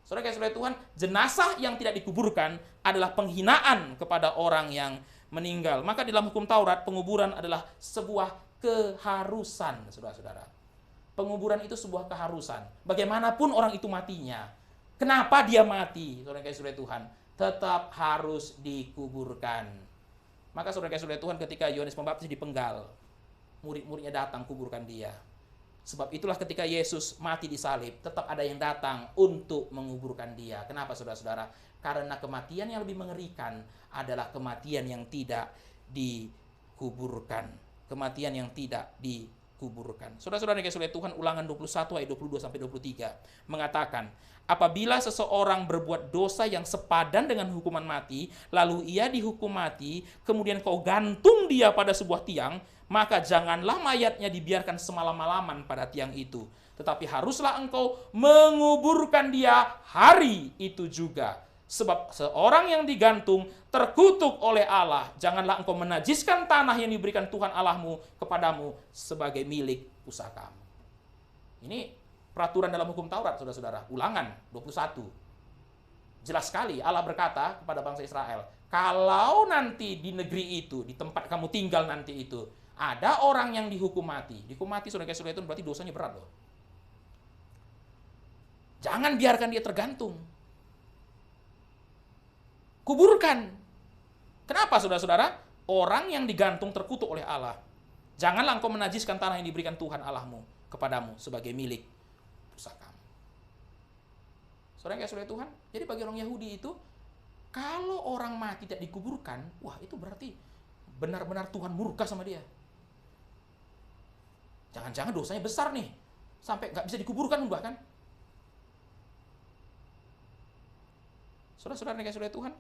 Saudara kasih oleh Tuhan, jenazah yang tidak dikuburkan adalah penghinaan kepada orang yang meninggal. Maka dalam hukum Taurat, penguburan adalah sebuah keharusan, saudara-saudara. Penguburan itu sebuah keharusan. Bagaimanapun orang itu matinya, kenapa dia mati, saudara kasih oleh Tuhan, tetap harus dikuburkan. Maka saudara kasih oleh Tuhan, ketika Yohanes Pembaptis dipenggal, murid-muridnya datang kuburkan dia. Sebab itulah ketika Yesus mati di salib, tetap ada yang datang untuk menguburkan dia. Kenapa saudara-saudara? Karena kematian yang lebih mengerikan adalah kematian yang tidak dikuburkan. Kematian yang tidak dikuburkan. Saudara-saudara yang kasih oleh Tuhan, Ulangan 21 ayat 22 sampai 23 mengatakan, apabila seseorang berbuat dosa yang sepadan dengan hukuman mati, lalu ia dihukum mati, kemudian kau gantung dia pada sebuah tiang, maka janganlah mayatnya dibiarkan semalam-malaman pada tiang itu, tetapi haruslah engkau menguburkan dia hari itu juga. Sebab seorang yang digantung terkutuk oleh Allah. Janganlah engkau menajiskan tanah yang diberikan Tuhan Allahmu kepadamu sebagai milik pusakamu. Ini peraturan dalam hukum Taurat, saudara-saudara. Ulangan 21. Jelas sekali Allah berkata kepada bangsa Israel, kalau nanti di negeri itu, di tempat kamu tinggal nanti itu, ada orang yang dihukum mati. Dihukum mati, saudara-saudara, itu berarti dosanya berat loh. Jangan biarkan dia tergantung. Kuburkan. Kenapa, saudara-saudara? Orang yang digantung terkutuk oleh Allah. Janganlah engkau menajiskan tanah yang diberikan Tuhan Allahmu kepadamu sebagai milik pusakamu. Saudara yang kasih oleh Tuhan, jadi bagi orang Yahudi itu, kalau orang mati tidak dikuburkan, wah itu berarti benar-benar Tuhan murka sama dia. Jangan-jangan dosanya besar nih, sampai nggak bisa dikuburkan bahkan. Saudara-saudara yang kasih oleh Tuhan,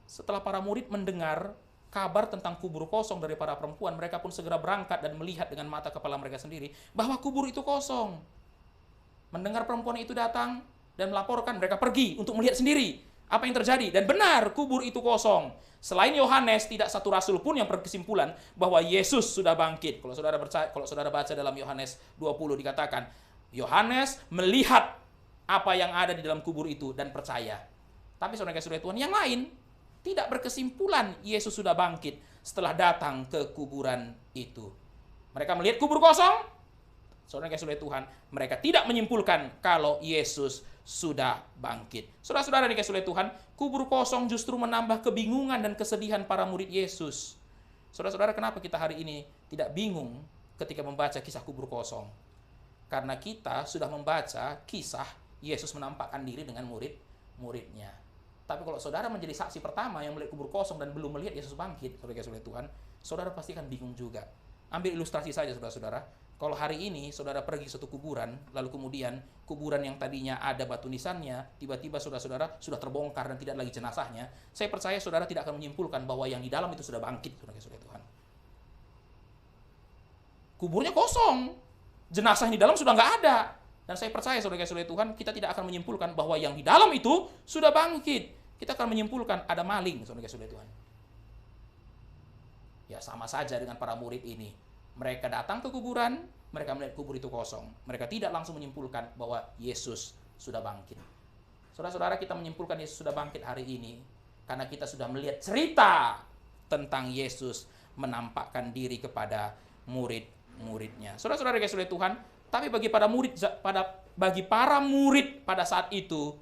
setelah para murid mendengar kabar tentang kubur kosong dari para perempuan, mereka pun segera berangkat dan melihat dengan mata kepala mereka sendiri bahwa kubur itu kosong. Mendengar perempuan itu datang dan melaporkan, mereka pergi untuk melihat sendiri apa yang terjadi. Dan benar, kubur itu kosong. Selain Yohanes, tidak satu rasul pun yang berkesimpulan bahwa Yesus sudah bangkit. Kalau saudara baca dalam Yohanes 20 dikatakan, Yohanes melihat apa yang ada di dalam kubur itu dan percaya. Tapi saudara-saudara Tuhan, yang lain tidak berkesimpulan Yesus sudah bangkit setelah datang ke kuburan itu. Mereka melihat kubur kosong, saudara-saudara Tuhan, mereka tidak menyimpulkan kalau Yesus sudah bangkit. Saudara-saudara dikasih oleh Tuhan, kubur kosong justru menambah kebingungan dan kesedihan para murid Yesus. Saudara-saudara, kenapa kita hari ini tidak bingung ketika membaca kisah kubur kosong? Karena kita sudah membaca kisah Yesus menampakkan diri dengan murid-muridnya. Tapi kalau saudara menjadi saksi pertama yang melihat kubur kosong dan belum melihat Yesus bangkit, saudara kasih oleh Tuhan, saudara pasti akan bingung juga. Ambil ilustrasi saja, saudara-saudara. Kalau hari ini saudara pergi ke suatu kuburan, lalu kemudian kuburan yang tadinya ada batu nisannya, tiba-tiba saudara-saudara sudah terbongkar dan tidak lagi jenazahnya, saya percaya saudara tidak akan menyimpulkan bahwa yang di dalam itu sudah bangkit, saudara kasih oleh Tuhan. Kuburnya kosong, jenazah yang di dalam sudah nggak ada. Dan saya percaya saudara kasih oleh Tuhan, kita tidak akan menyimpulkan bahwa yang di dalam itu sudah bangkit. Kita akan menyimpulkan ada maling, saudara kasih oleh Tuhan. Ya sama saja dengan para murid ini. Mereka datang ke kuburan, mereka melihat kubur itu kosong. Mereka tidak langsung menyimpulkan bahwa Yesus sudah bangkit. Saudara-saudara, kita menyimpulkan Yesus sudah bangkit hari ini karena kita sudah melihat cerita tentang Yesus menampakkan diri kepada murid-muridnya. Saudara-saudara kasih oleh Tuhan, tapi bagi para murid pada saat itu,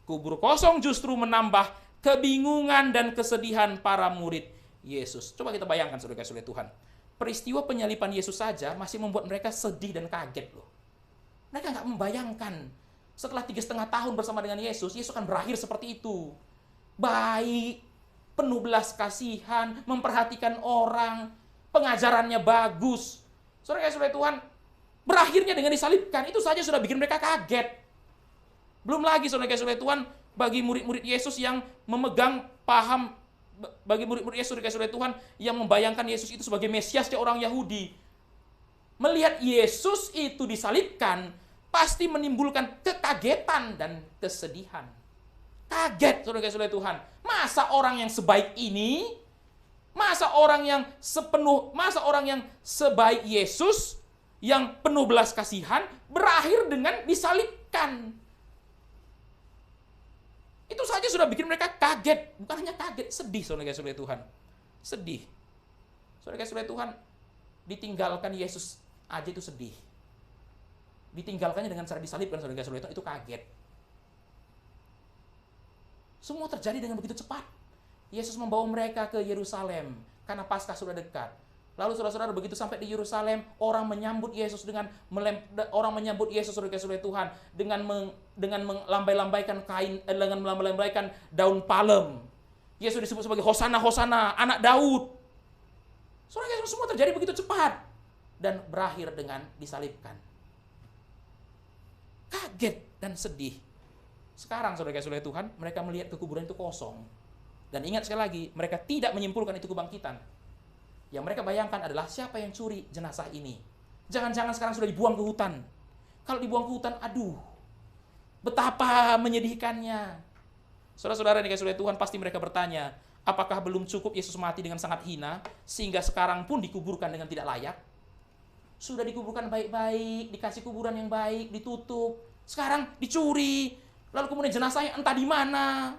kubur kosong justru menambah kebingungan dan kesedihan para murid Yesus. Coba kita bayangkan, saudara kasih oleh Tuhan. Peristiwa penyaliban Yesus saja masih membuat mereka sedih dan kaget loh. Mereka nggak membayangkan setelah 3,5 tahun bersama dengan Yesus, Yesus akan berakhir seperti itu. Baik, penuh belas kasihan, memperhatikan orang, pengajarannya bagus. Saudara kasih oleh Tuhan, berakhirnya dengan disalibkan, itu saja sudah bikin mereka kaget. Belum lagi saudara kasih oleh Tuhan, bagi murid-murid Yesus yang memegang paham, bagi murid-murid Yesus dikasih oleh Tuhan yang membayangkan Yesus itu sebagai Mesias orang Yahudi. Melihat Yesus itu disalibkan pasti menimbulkan kekagetan dan kesedihan. Kaget saudara kasih oleh Tuhan. Masa orang yang sebaik ini, masa orang yang sebaik Yesus yang penuh belas kasihan berakhir dengan disalibkan. Itu saja sudah bikin mereka kaget. Bukan hanya kaget, sedih saudara kasih oleh Tuhan. Sedih. Saudara kasih oleh Tuhan, ditinggalkan Yesus aja itu sedih. Ditinggalkannya dengan cara disalibkan, saudara kasih oleh Tuhan, itu kaget. Semua terjadi dengan begitu cepat. Yesus membawa mereka ke Yerusalem karena Paskah sudah dekat. Lalu saudara-saudara, begitu sampai di Yerusalem, orang menyambut Yesus saudara-saudara Tuhan dengan melambai-lambaikan kain, dengan melambai-lambaikan daun palem. Yesus disebut sebagai Hosana, Hosana, anak Daud. Saudara, semua terjadi begitu cepat dan berakhir dengan disalibkan. Kaget dan sedih. Sekarang saudara-saudara Tuhan, mereka melihat kekuburan itu kosong. Dan ingat sekali lagi, mereka tidak menyimpulkan itu kebangkitan. Yang mereka bayangkan adalah siapa yang curi jenazah ini. Jangan-jangan sekarang sudah dibuang ke hutan. Kalau dibuang ke hutan, aduh, betapa menyedihkannya. Saudara-saudara yang dikasihi Tuhan, pasti mereka bertanya, apakah belum cukup Yesus mati dengan sangat hina, sehingga sekarang pun dikuburkan dengan tidak layak? Sudah dikuburkan baik-baik, dikasih kuburan yang baik, ditutup. Sekarang dicuri. Lalu kemudian jenazahnya entah di mana.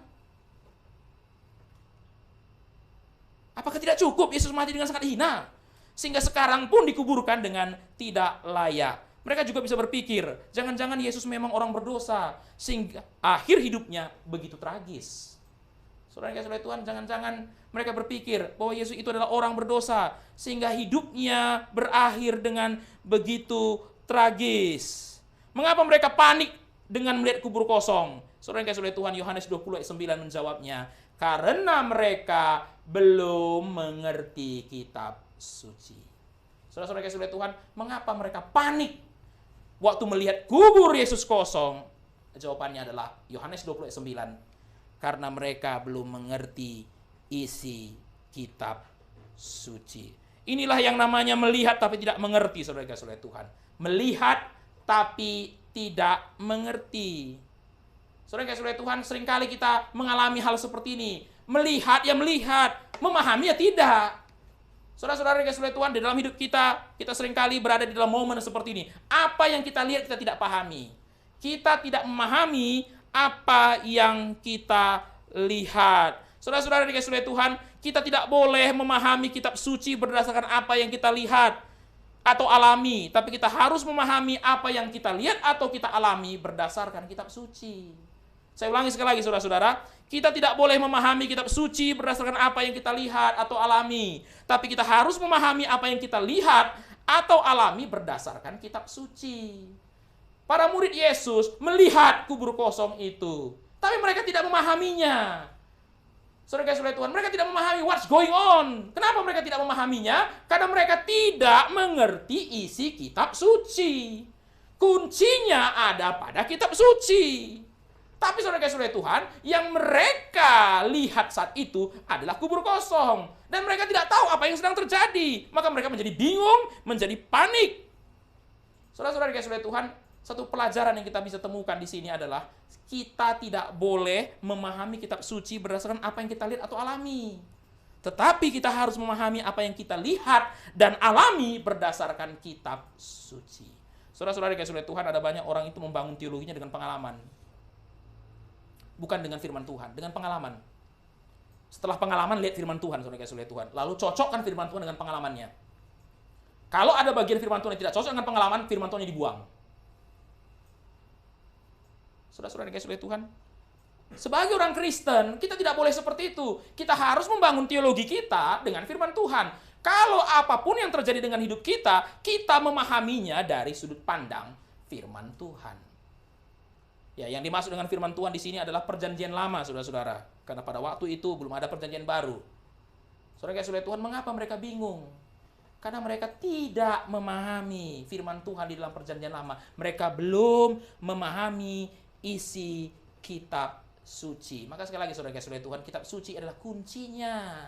Apakah tidak cukup Yesus mati dengan sangat hina, sehingga sekarang pun dikuburkan dengan tidak layak? Mereka juga bisa berpikir, jangan-jangan Yesus memang orang berdosa, sehingga akhir hidupnya begitu tragis. Saudara yang kasih Tuhan, jangan-jangan mereka berpikir bahwa Yesus itu adalah orang berdosa, sehingga hidupnya berakhir dengan begitu tragis. Mengapa mereka panik dengan melihat kubur kosong? Saudara yang kasih Tuhan, Yohanes 20 ayat 9 menjawabnya, karena mereka belum mengerti kitab suci. Saudara-saudara yang kasih Tuhan, mengapa mereka panik waktu melihat kubur Yesus kosong? Jawabannya adalah Yohanes 20 ayat 9. Karena mereka belum mengerti isi kitab suci. Inilah yang namanya melihat tapi tidak mengerti, saudara-saudara Tuhan. Melihat tapi tidak mengerti. Saudara-saudara Tuhan, seringkali kita mengalami hal seperti ini. Melihat ya melihat, memahami ya tidak. Saudara-saudara Tuhan, di dalam hidup kita seringkali berada di dalam momen seperti ini. Apa yang kita lihat kita tidak pahami. Kita tidak memahami apa yang kita lihat. Saudara-saudara dikasihi Tuhan, kita tidak boleh memahami kitab suci berdasarkan apa yang kita lihat atau alami, tapi kita harus memahami apa yang kita lihat atau kita alami berdasarkan kitab suci. Saya ulangi sekali lagi saudara-saudara, kita tidak boleh memahami kitab suci berdasarkan apa yang kita lihat atau alami, tapi kita harus memahami apa yang kita lihat atau alami berdasarkan kitab suci. Para murid Yesus melihat kubur kosong itu, tapi mereka tidak memahaminya. Saudara-saudara Tuhan, mereka tidak memahami what's going on. Kenapa mereka tidak memahaminya? Karena mereka tidak mengerti isi kitab suci. Kuncinya ada pada kitab suci. Tapi saudara-saudara Tuhan, yang mereka lihat saat itu adalah kubur kosong. Dan mereka tidak tahu apa yang sedang terjadi. Maka mereka menjadi bingung, menjadi panik. Saudara-saudara Tuhan, satu pelajaran yang kita bisa temukan di sini adalah kita tidak boleh memahami kitab suci berdasarkan apa yang kita lihat atau alami. Tetapi kita harus memahami apa yang kita lihat dan alami berdasarkan kitab suci. Saudara-saudara dikasihi Tuhan, ada banyak orang itu membangun teologinya dengan pengalaman. Bukan dengan firman Tuhan, dengan pengalaman. Setelah pengalaman lihat firman Tuhan, saudara dikasihi Tuhan. Lalu cocokkan firman Tuhan dengan pengalamannya. Kalau ada bagian firman Tuhan yang tidak cocok dengan pengalaman, firman Tuhannya dibuang. Saudara-saudara dikasihi Tuhan, sebagai orang Kristen, kita tidak boleh seperti itu. Kita harus membangun teologi kita dengan firman Tuhan. Kalau apapun yang terjadi dengan hidup kita, kita memahaminya dari sudut pandang firman Tuhan. Ya, yang dimaksud dengan firman Tuhan di sini adalah perjanjian lama, saudara-saudara. Karena pada waktu itu belum ada perjanjian baru. Saudara-saudara Tuhan, mengapa mereka bingung? Karena mereka tidak memahami firman Tuhan di dalam perjanjian lama. Mereka belum memahami isi kitab suci. Maka sekali lagi saudara-saudara Tuhan, kitab suci adalah kuncinya.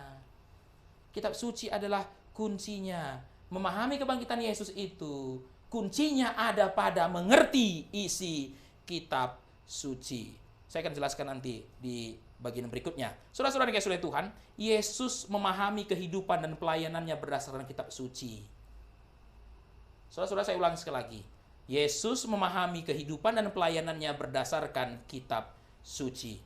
Kitab suci adalah kuncinya. Memahami kebangkitan Yesus itu, kuncinya ada pada mengerti isi kitab suci. Saya akan jelaskan nanti di bagian berikutnya. Saudara-saudara dikasihi Tuhan, Yesus memahami kehidupan dan pelayanannya berdasarkan kitab suci. Saudara-saudara, saya ulangi sekali lagi. Yesus memahami kehidupan dan pelayanannya berdasarkan kitab suci.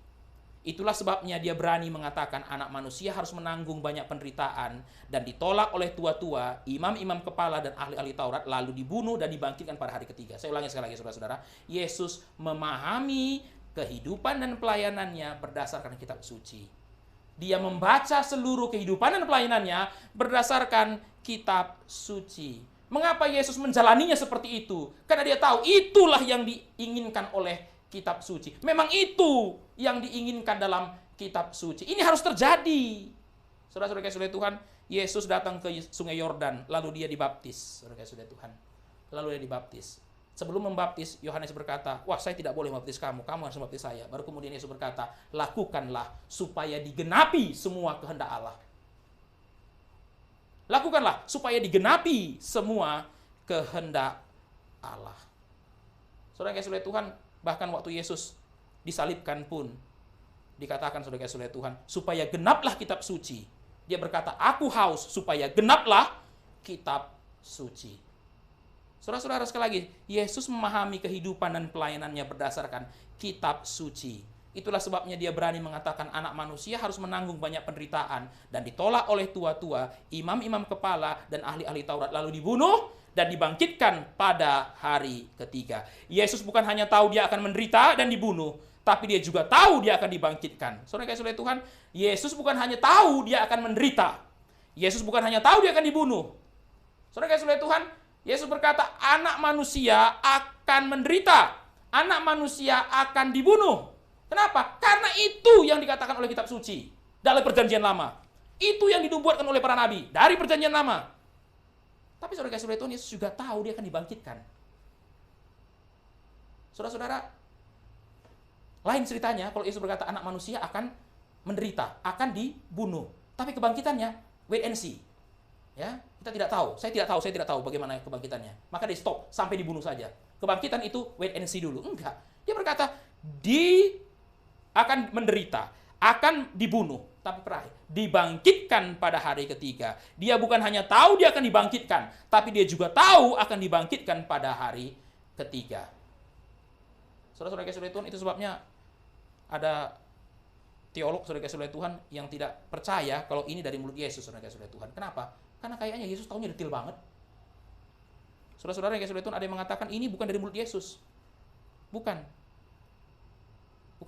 Itulah sebabnya dia berani mengatakan anak manusia harus menanggung banyak penderitaan dan ditolak oleh tua-tua, imam-imam kepala dan ahli-ahli Taurat, lalu dibunuh dan dibangkitkan pada hari ketiga. Saya ulangi sekali lagi saudara-saudara. Yesus memahami kehidupan dan pelayanannya berdasarkan kitab suci. Dia membaca seluruh kehidupan dan pelayanannya berdasarkan kitab suci. Mengapa Yesus menjalaninya seperti itu? Karena dia tahu itulah yang diinginkan oleh kitab suci. Memang itu yang diinginkan dalam kitab suci. Ini harus terjadi. Saudara-saudara kasih Tuhan, Yesus datang ke Sungai Yordan, lalu dia dibaptis. Saudara kasih Tuhan, lalu dia dibaptis. Sebelum membaptis, Yohanes berkata, wah saya tidak boleh membaptis kamu, kamu harus membaptis saya. Baru kemudian Yesus berkata, lakukanlah supaya digenapi semua kehendak Allah. Lakukanlah supaya digenapi semua kehendak Allah. Saudara kasih Tuhan, bahkan waktu Yesus disalibkan pun, dikatakan saudara kasih Tuhan, supaya genaplah kitab suci. Dia berkata, aku haus supaya genaplah kitab suci. Saudara-saudara sekali lagi, Yesus memahami kehidupan dan pelayanannya berdasarkan kitab suci. Itulah sebabnya dia berani mengatakan anak manusia harus menanggung banyak penderitaan dan ditolak oleh tua-tua, imam-imam kepala, dan ahli-ahli Taurat, lalu dibunuh dan dibangkitkan pada hari ketiga. Yesus bukan hanya tahu dia akan menderita dan dibunuh, tapi dia juga tahu dia akan dibangkitkan. Saudara kasih oleh Tuhan, Yesus bukan hanya tahu dia akan menderita. Yesus bukan hanya tahu dia akan dibunuh. Saudara kasih oleh Tuhan, Yesus berkata, anak manusia akan menderita. Anak manusia akan dibunuh. Kenapa? Karena itu yang dikatakan oleh kitab suci dalam perjanjian lama. Itu yang dinubuatkan oleh para nabi dari perjanjian lama. Tapi saudara kasih oleh Tuhan, Yesus juga tahu dia akan dibangkitkan. Saudara-saudara, lain ceritanya kalau Yesus berkata anak manusia akan menderita, akan dibunuh. Tapi kebangkitannya, wait and see. Ya, kita tidak tahu. Saya tidak tahu bagaimana kebangkitannya. Maka dia stop sampai dibunuh saja. Kebangkitan itu wait and see dulu. Enggak. Dia berkata akan menderita, akan dibunuh, tapi terakhir dibangkitkan pada hari ketiga. Dia bukan hanya tahu dia akan dibangkitkan, tapi dia juga tahu akan dibangkitkan pada hari ketiga. Saudara-saudara kasih oleh Tuhan, itu sebabnya ada teolog saudara kasih oleh Tuhan yang tidak percaya kalau ini dari mulut Yesus, saudara kasih oleh Tuhan. Kenapa? Karena kayaknya Yesus tahunya detail banget. Saudara-saudara yang kasih oleh Tuhan, ada yang mengatakan ini bukan dari mulut Yesus. Bukan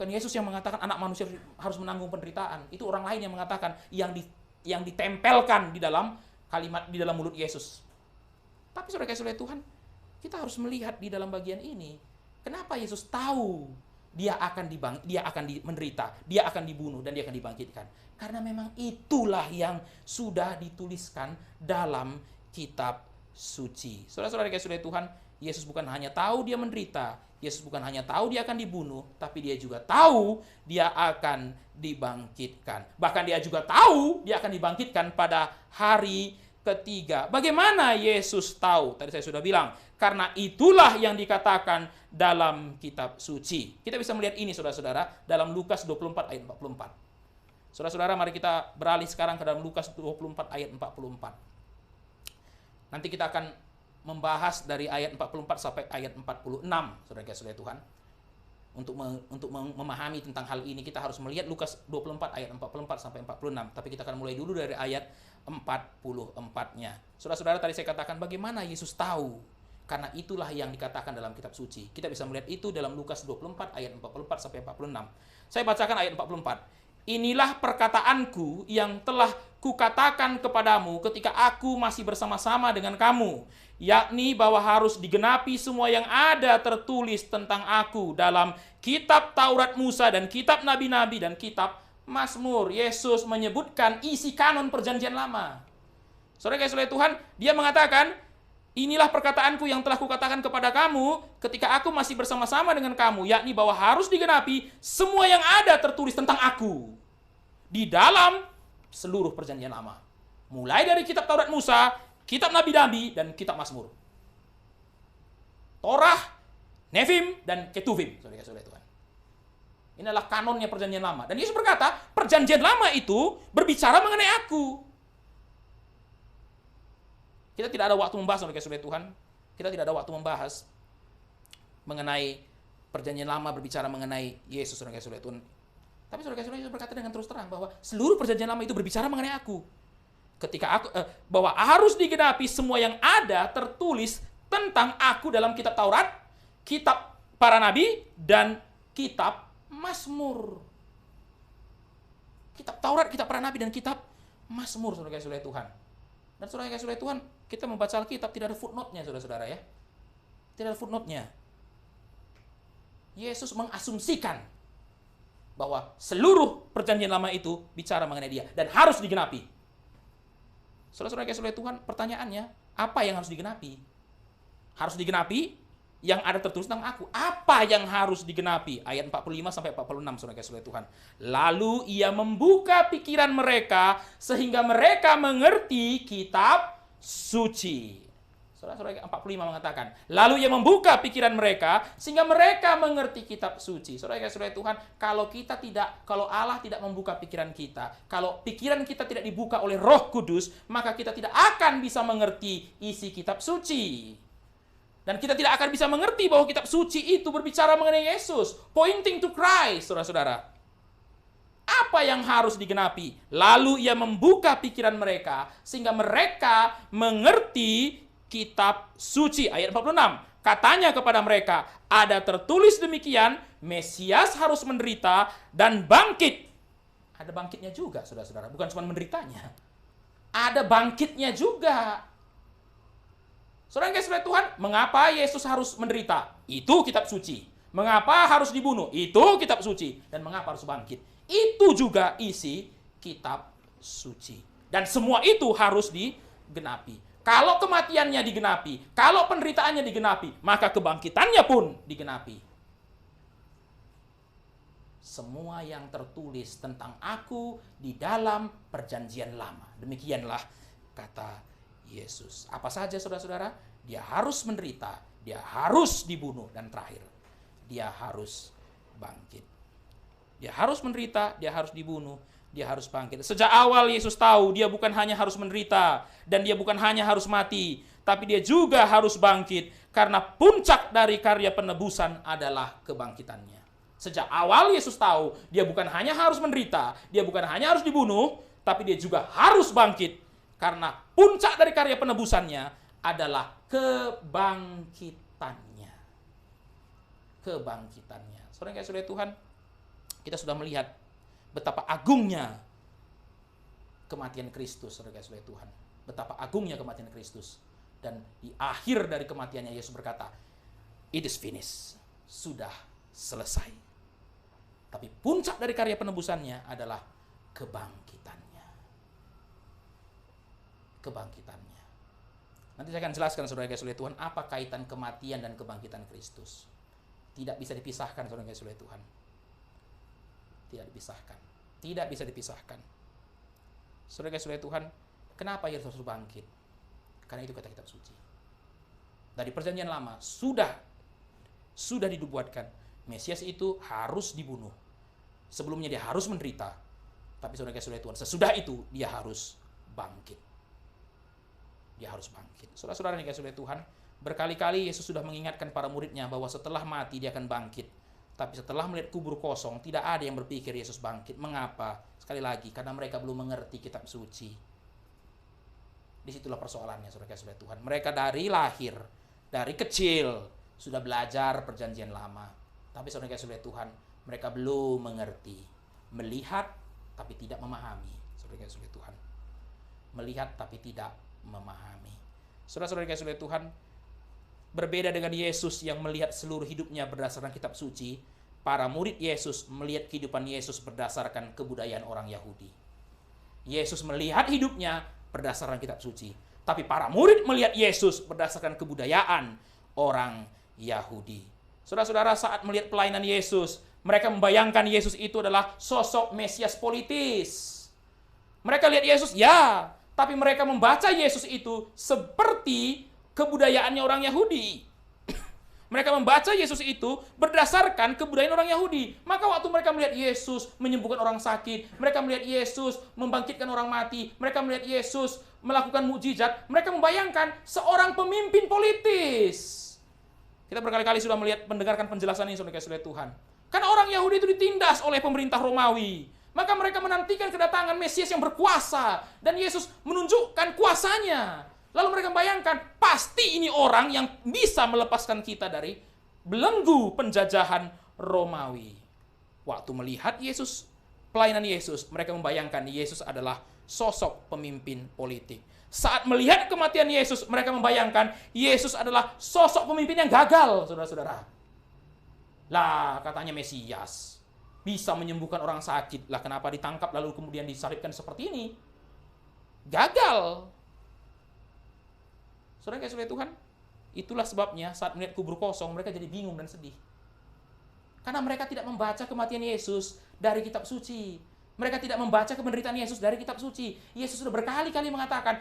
Yesus yang mengatakan anak manusia harus menanggung penderitaan. Itu orang lain yang mengatakan, yang ditempelkan di dalam kalimat, di dalam mulut Yesus. Tapi saudara kasih oleh Tuhan, kita harus melihat di dalam bagian ini, kenapa Yesus tahu dia akan menderita, dia akan dibunuh, dan dia akan dibangkitkan. Karena memang itulah yang sudah dituliskan dalam kitab suci. Saudara-saudara yang kasih oleh Tuhan, Yesus bukan hanya tahu dia menderita, Yesus bukan hanya tahu dia akan dibunuh, tapi dia juga tahu dia akan dibangkitkan. Bahkan dia juga tahu dia akan dibangkitkan pada hari ketiga. Bagaimana Yesus tahu? Tadi saya sudah bilang, karena itulah yang dikatakan dalam kitab suci. Kita bisa melihat ini saudara-saudara dalam Lukas 24 ayat 44. Saudara-saudara, mari kita beralih sekarang ke dalam Lukas 24 ayat 44. Nanti kita akan membahas dari ayat 44 sampai ayat 46, saudara kasih Tuhan. Untuk memahami tentang hal ini, kita harus melihat Lukas 24 ayat 44 sampai 46. Tapi kita akan mulai dulu dari ayat 44-nya. Saudara-saudara, tadi saya katakan bagaimana Yesus tahu. Karena itulah yang dikatakan dalam kitab suci. Kita bisa melihat itu dalam Lukas 24 ayat 44 sampai 46. Saya bacakan ayat 44. Inilah perkataanku yang telah kukatakan kepadamu ketika aku masih bersama-sama dengan kamu, yakni bahwa harus digenapi semua yang ada tertulis tentang aku dalam kitab Taurat Musa dan kitab Nabi-Nabi dan kitab Mazmur. Yesus menyebutkan isi kanon perjanjian lama. Saudara kasih oleh Tuhan, dia mengatakan, inilah perkataanku yang telah kukatakan kepada kamu ketika aku masih bersama-sama dengan kamu, yakni bahwa harus digenapi semua yang ada tertulis tentang aku di dalam seluruh perjanjian lama. Mulai dari kitab Taurat Musa, kitab Nabi-Nabi, dan kitab Mazmur. Torah, Nevim, dan Ketuvim. Saudara Tuhan. Ini adalah kanonnya perjanjian lama. Dan Yesus berkata, perjanjian lama itu berbicara mengenai aku. Kita tidak ada waktu membahas, saudara Tuhan. Kita tidak ada waktu membahas mengenai perjanjian lama berbicara mengenai Yesus, saudara Tuhan. Tapi saudara Yesus berkata dengan terus terang bahwa seluruh perjanjian lama itu berbicara mengenai aku. Ketika bahwa harus digenapi semua yang ada tertulis tentang aku dalam kitab Taurat, kitab para nabi, dan kitab Mazmur. Kitab Taurat, kitab para nabi, dan kitab Mazmur, saudara-saudara Tuhan. Dan saudara-saudara Tuhan, kita membaca Alkitab tidak ada footnote-nya, saudara-saudara ya. Tidak ada footnote-nya. Yesus mengasumsikan bahwa seluruh perjanjian lama itu bicara mengenai dia dan harus digenapi. Saudara-saudara Tuhan, pertanyaannya, apa yang harus digenapi? Harus digenapi yang ada tertulis tentang aku. Apa yang harus digenapi? Ayat 45 sampai 46, saudara-saudara Tuhan. Lalu ia membuka pikiran mereka sehingga mereka mengerti kitab suci. Saudara-saudara, 45 mengatakan, lalu ia membuka pikiran mereka sehingga mereka mengerti kitab suci. Saudara-saudara Tuhan, kalau Allah tidak membuka pikiran kita, kalau pikiran kita tidak dibuka oleh Roh Kudus, maka kita tidak akan bisa mengerti isi kitab suci. Dan kita tidak akan bisa mengerti bahwa kitab suci itu berbicara mengenai Yesus, pointing to Christ, saudara-saudara. Apa yang harus digenapi? Lalu ia membuka pikiran mereka sehingga mereka mengerti kitab suci. Ayat 46. Katanya kepada mereka, ada tertulis demikian, Mesias harus menderita dan bangkit. Ada bangkitnya juga, saudara-saudara. Bukan cuma menderitanya. Ada bangkitnya juga. Saudara-saudara Tuhan, mengapa Yesus harus menderita? Itu kitab suci. Mengapa harus dibunuh? Itu kitab suci. Dan mengapa harus bangkit? Itu juga isi kitab suci. Dan semua itu harus digenapi. Kalau kematiannya digenapi, kalau penderitaannya digenapi, maka kebangkitannya pun digenapi. Semua yang tertulis tentang aku di dalam perjanjian lama. Demikianlah kata Yesus. Apa saja saudara-saudara? Dia harus menderita, dia harus dibunuh, dan terakhir, dia harus bangkit. Dia harus menderita, dia harus dibunuh, dia harus bangkit. Sejak awal Yesus tahu dia bukan hanya harus menderita dan dia bukan hanya harus mati, tapi dia juga harus bangkit karena puncak dari karya penebusan adalah kebangkitannya. Sejak awal Yesus tahu dia bukan hanya harus menderita, dia bukan hanya harus dibunuh, tapi dia juga harus bangkit karena puncak dari karya penebusannya adalah kebangkitannya. Kebangkitannya. Saudara-saudara Tuhan, kita sudah melihat betapa agungnya kematian Kristus, saudara-saudara Tuhan. Betapa agungnya kematian Kristus. Dan di akhir dari kematiannya Yesus berkata, it is finished. Sudah selesai. Tapi puncak dari karya penebusannya adalah kebangkitannya. Kebangkitannya. Nanti saya akan jelaskan, saudara-saudara Tuhan, apa kaitan kematian dan kebangkitan Kristus. Tidak bisa dipisahkan, saudara-saudara Tuhan. Tidak dipisahkan. Tidak bisa dipisahkan. Saudara-saudara Tuhan, kenapa Yesus harus bangkit? Karena itu kata kitab suci. Dari perjanjian lama sudah dibuatkan Mesias itu harus dibunuh. Sebelumnya dia harus menderita. Tapi saudara-saudara Tuhan, sesudah itu dia harus bangkit. Dia harus bangkit. Saudara-saudara Tuhan, berkali-kali Yesus sudah mengingatkan para muridnya bahwa setelah mati dia akan bangkit. Tapi setelah melihat kubur kosong, tidak ada yang berpikir Yesus bangkit. Mengapa? Sekali lagi, karena mereka belum mengerti kitab suci. Disitulah persoalannya, saudara-saudara Tuhan. Mereka dari lahir, dari kecil, sudah belajar perjanjian lama. Tapi saudara-saudara Tuhan, mereka belum mengerti. Melihat, tapi tidak memahami. Saudara-saudara Tuhan. Melihat, tapi tidak memahami. Saudara-saudara Tuhan, berbeda dengan Yesus yang melihat seluruh hidupnya berdasarkan kitab suci, para murid Yesus melihat kehidupan Yesus berdasarkan kebudayaan orang Yahudi. Yesus melihat hidupnya berdasarkan kitab suci. Tapi para murid melihat Yesus berdasarkan kebudayaan orang Yahudi. Saudara-saudara, saat melihat pelayanan Yesus, mereka membayangkan Yesus itu adalah sosok Mesias politis. Mereka lihat Yesus, ya, tapi mereka membaca Yesus itu seperti kebudayaannya orang Yahudi. Mereka membaca Yesus itu berdasarkan kebudayaan orang Yahudi. Maka waktu mereka melihat Yesus menyembuhkan orang sakit, mereka melihat Yesus membangkitkan orang mati, mereka melihat Yesus melakukan mukjizat, mereka membayangkan seorang pemimpin politis. Kita berkali-kali sudah mendengarkan penjelasan ini, saudara-saudara Tuhan. Karena orang Yahudi itu ditindas oleh pemerintah Romawi. Maka mereka menantikan kedatangan Mesias yang berkuasa. Dan Yesus menunjukkan kuasanya. Lalu mereka bayangkan, pasti ini orang yang bisa melepaskan kita dari belenggu penjajahan Romawi. Waktu melihat Yesus pelayanan Yesus, mereka membayangkan Yesus adalah sosok pemimpin politik. Saat melihat kematian Yesus, mereka membayangkan Yesus adalah sosok pemimpin yang gagal, saudara-saudara. Lah, katanya Mesias, bisa menyembuhkan orang sakit. Lah, kenapa ditangkap lalu kemudian disalibkan seperti ini? Gagal. Saudara kasih oleh Tuhan, itulah sebabnya saat melihat kubur kosong, mereka jadi bingung dan sedih. Karena mereka tidak membaca kematian Yesus dari kitab suci. Mereka tidak membaca penderitaan Yesus dari kitab suci. Yesus sudah berkali-kali mengatakan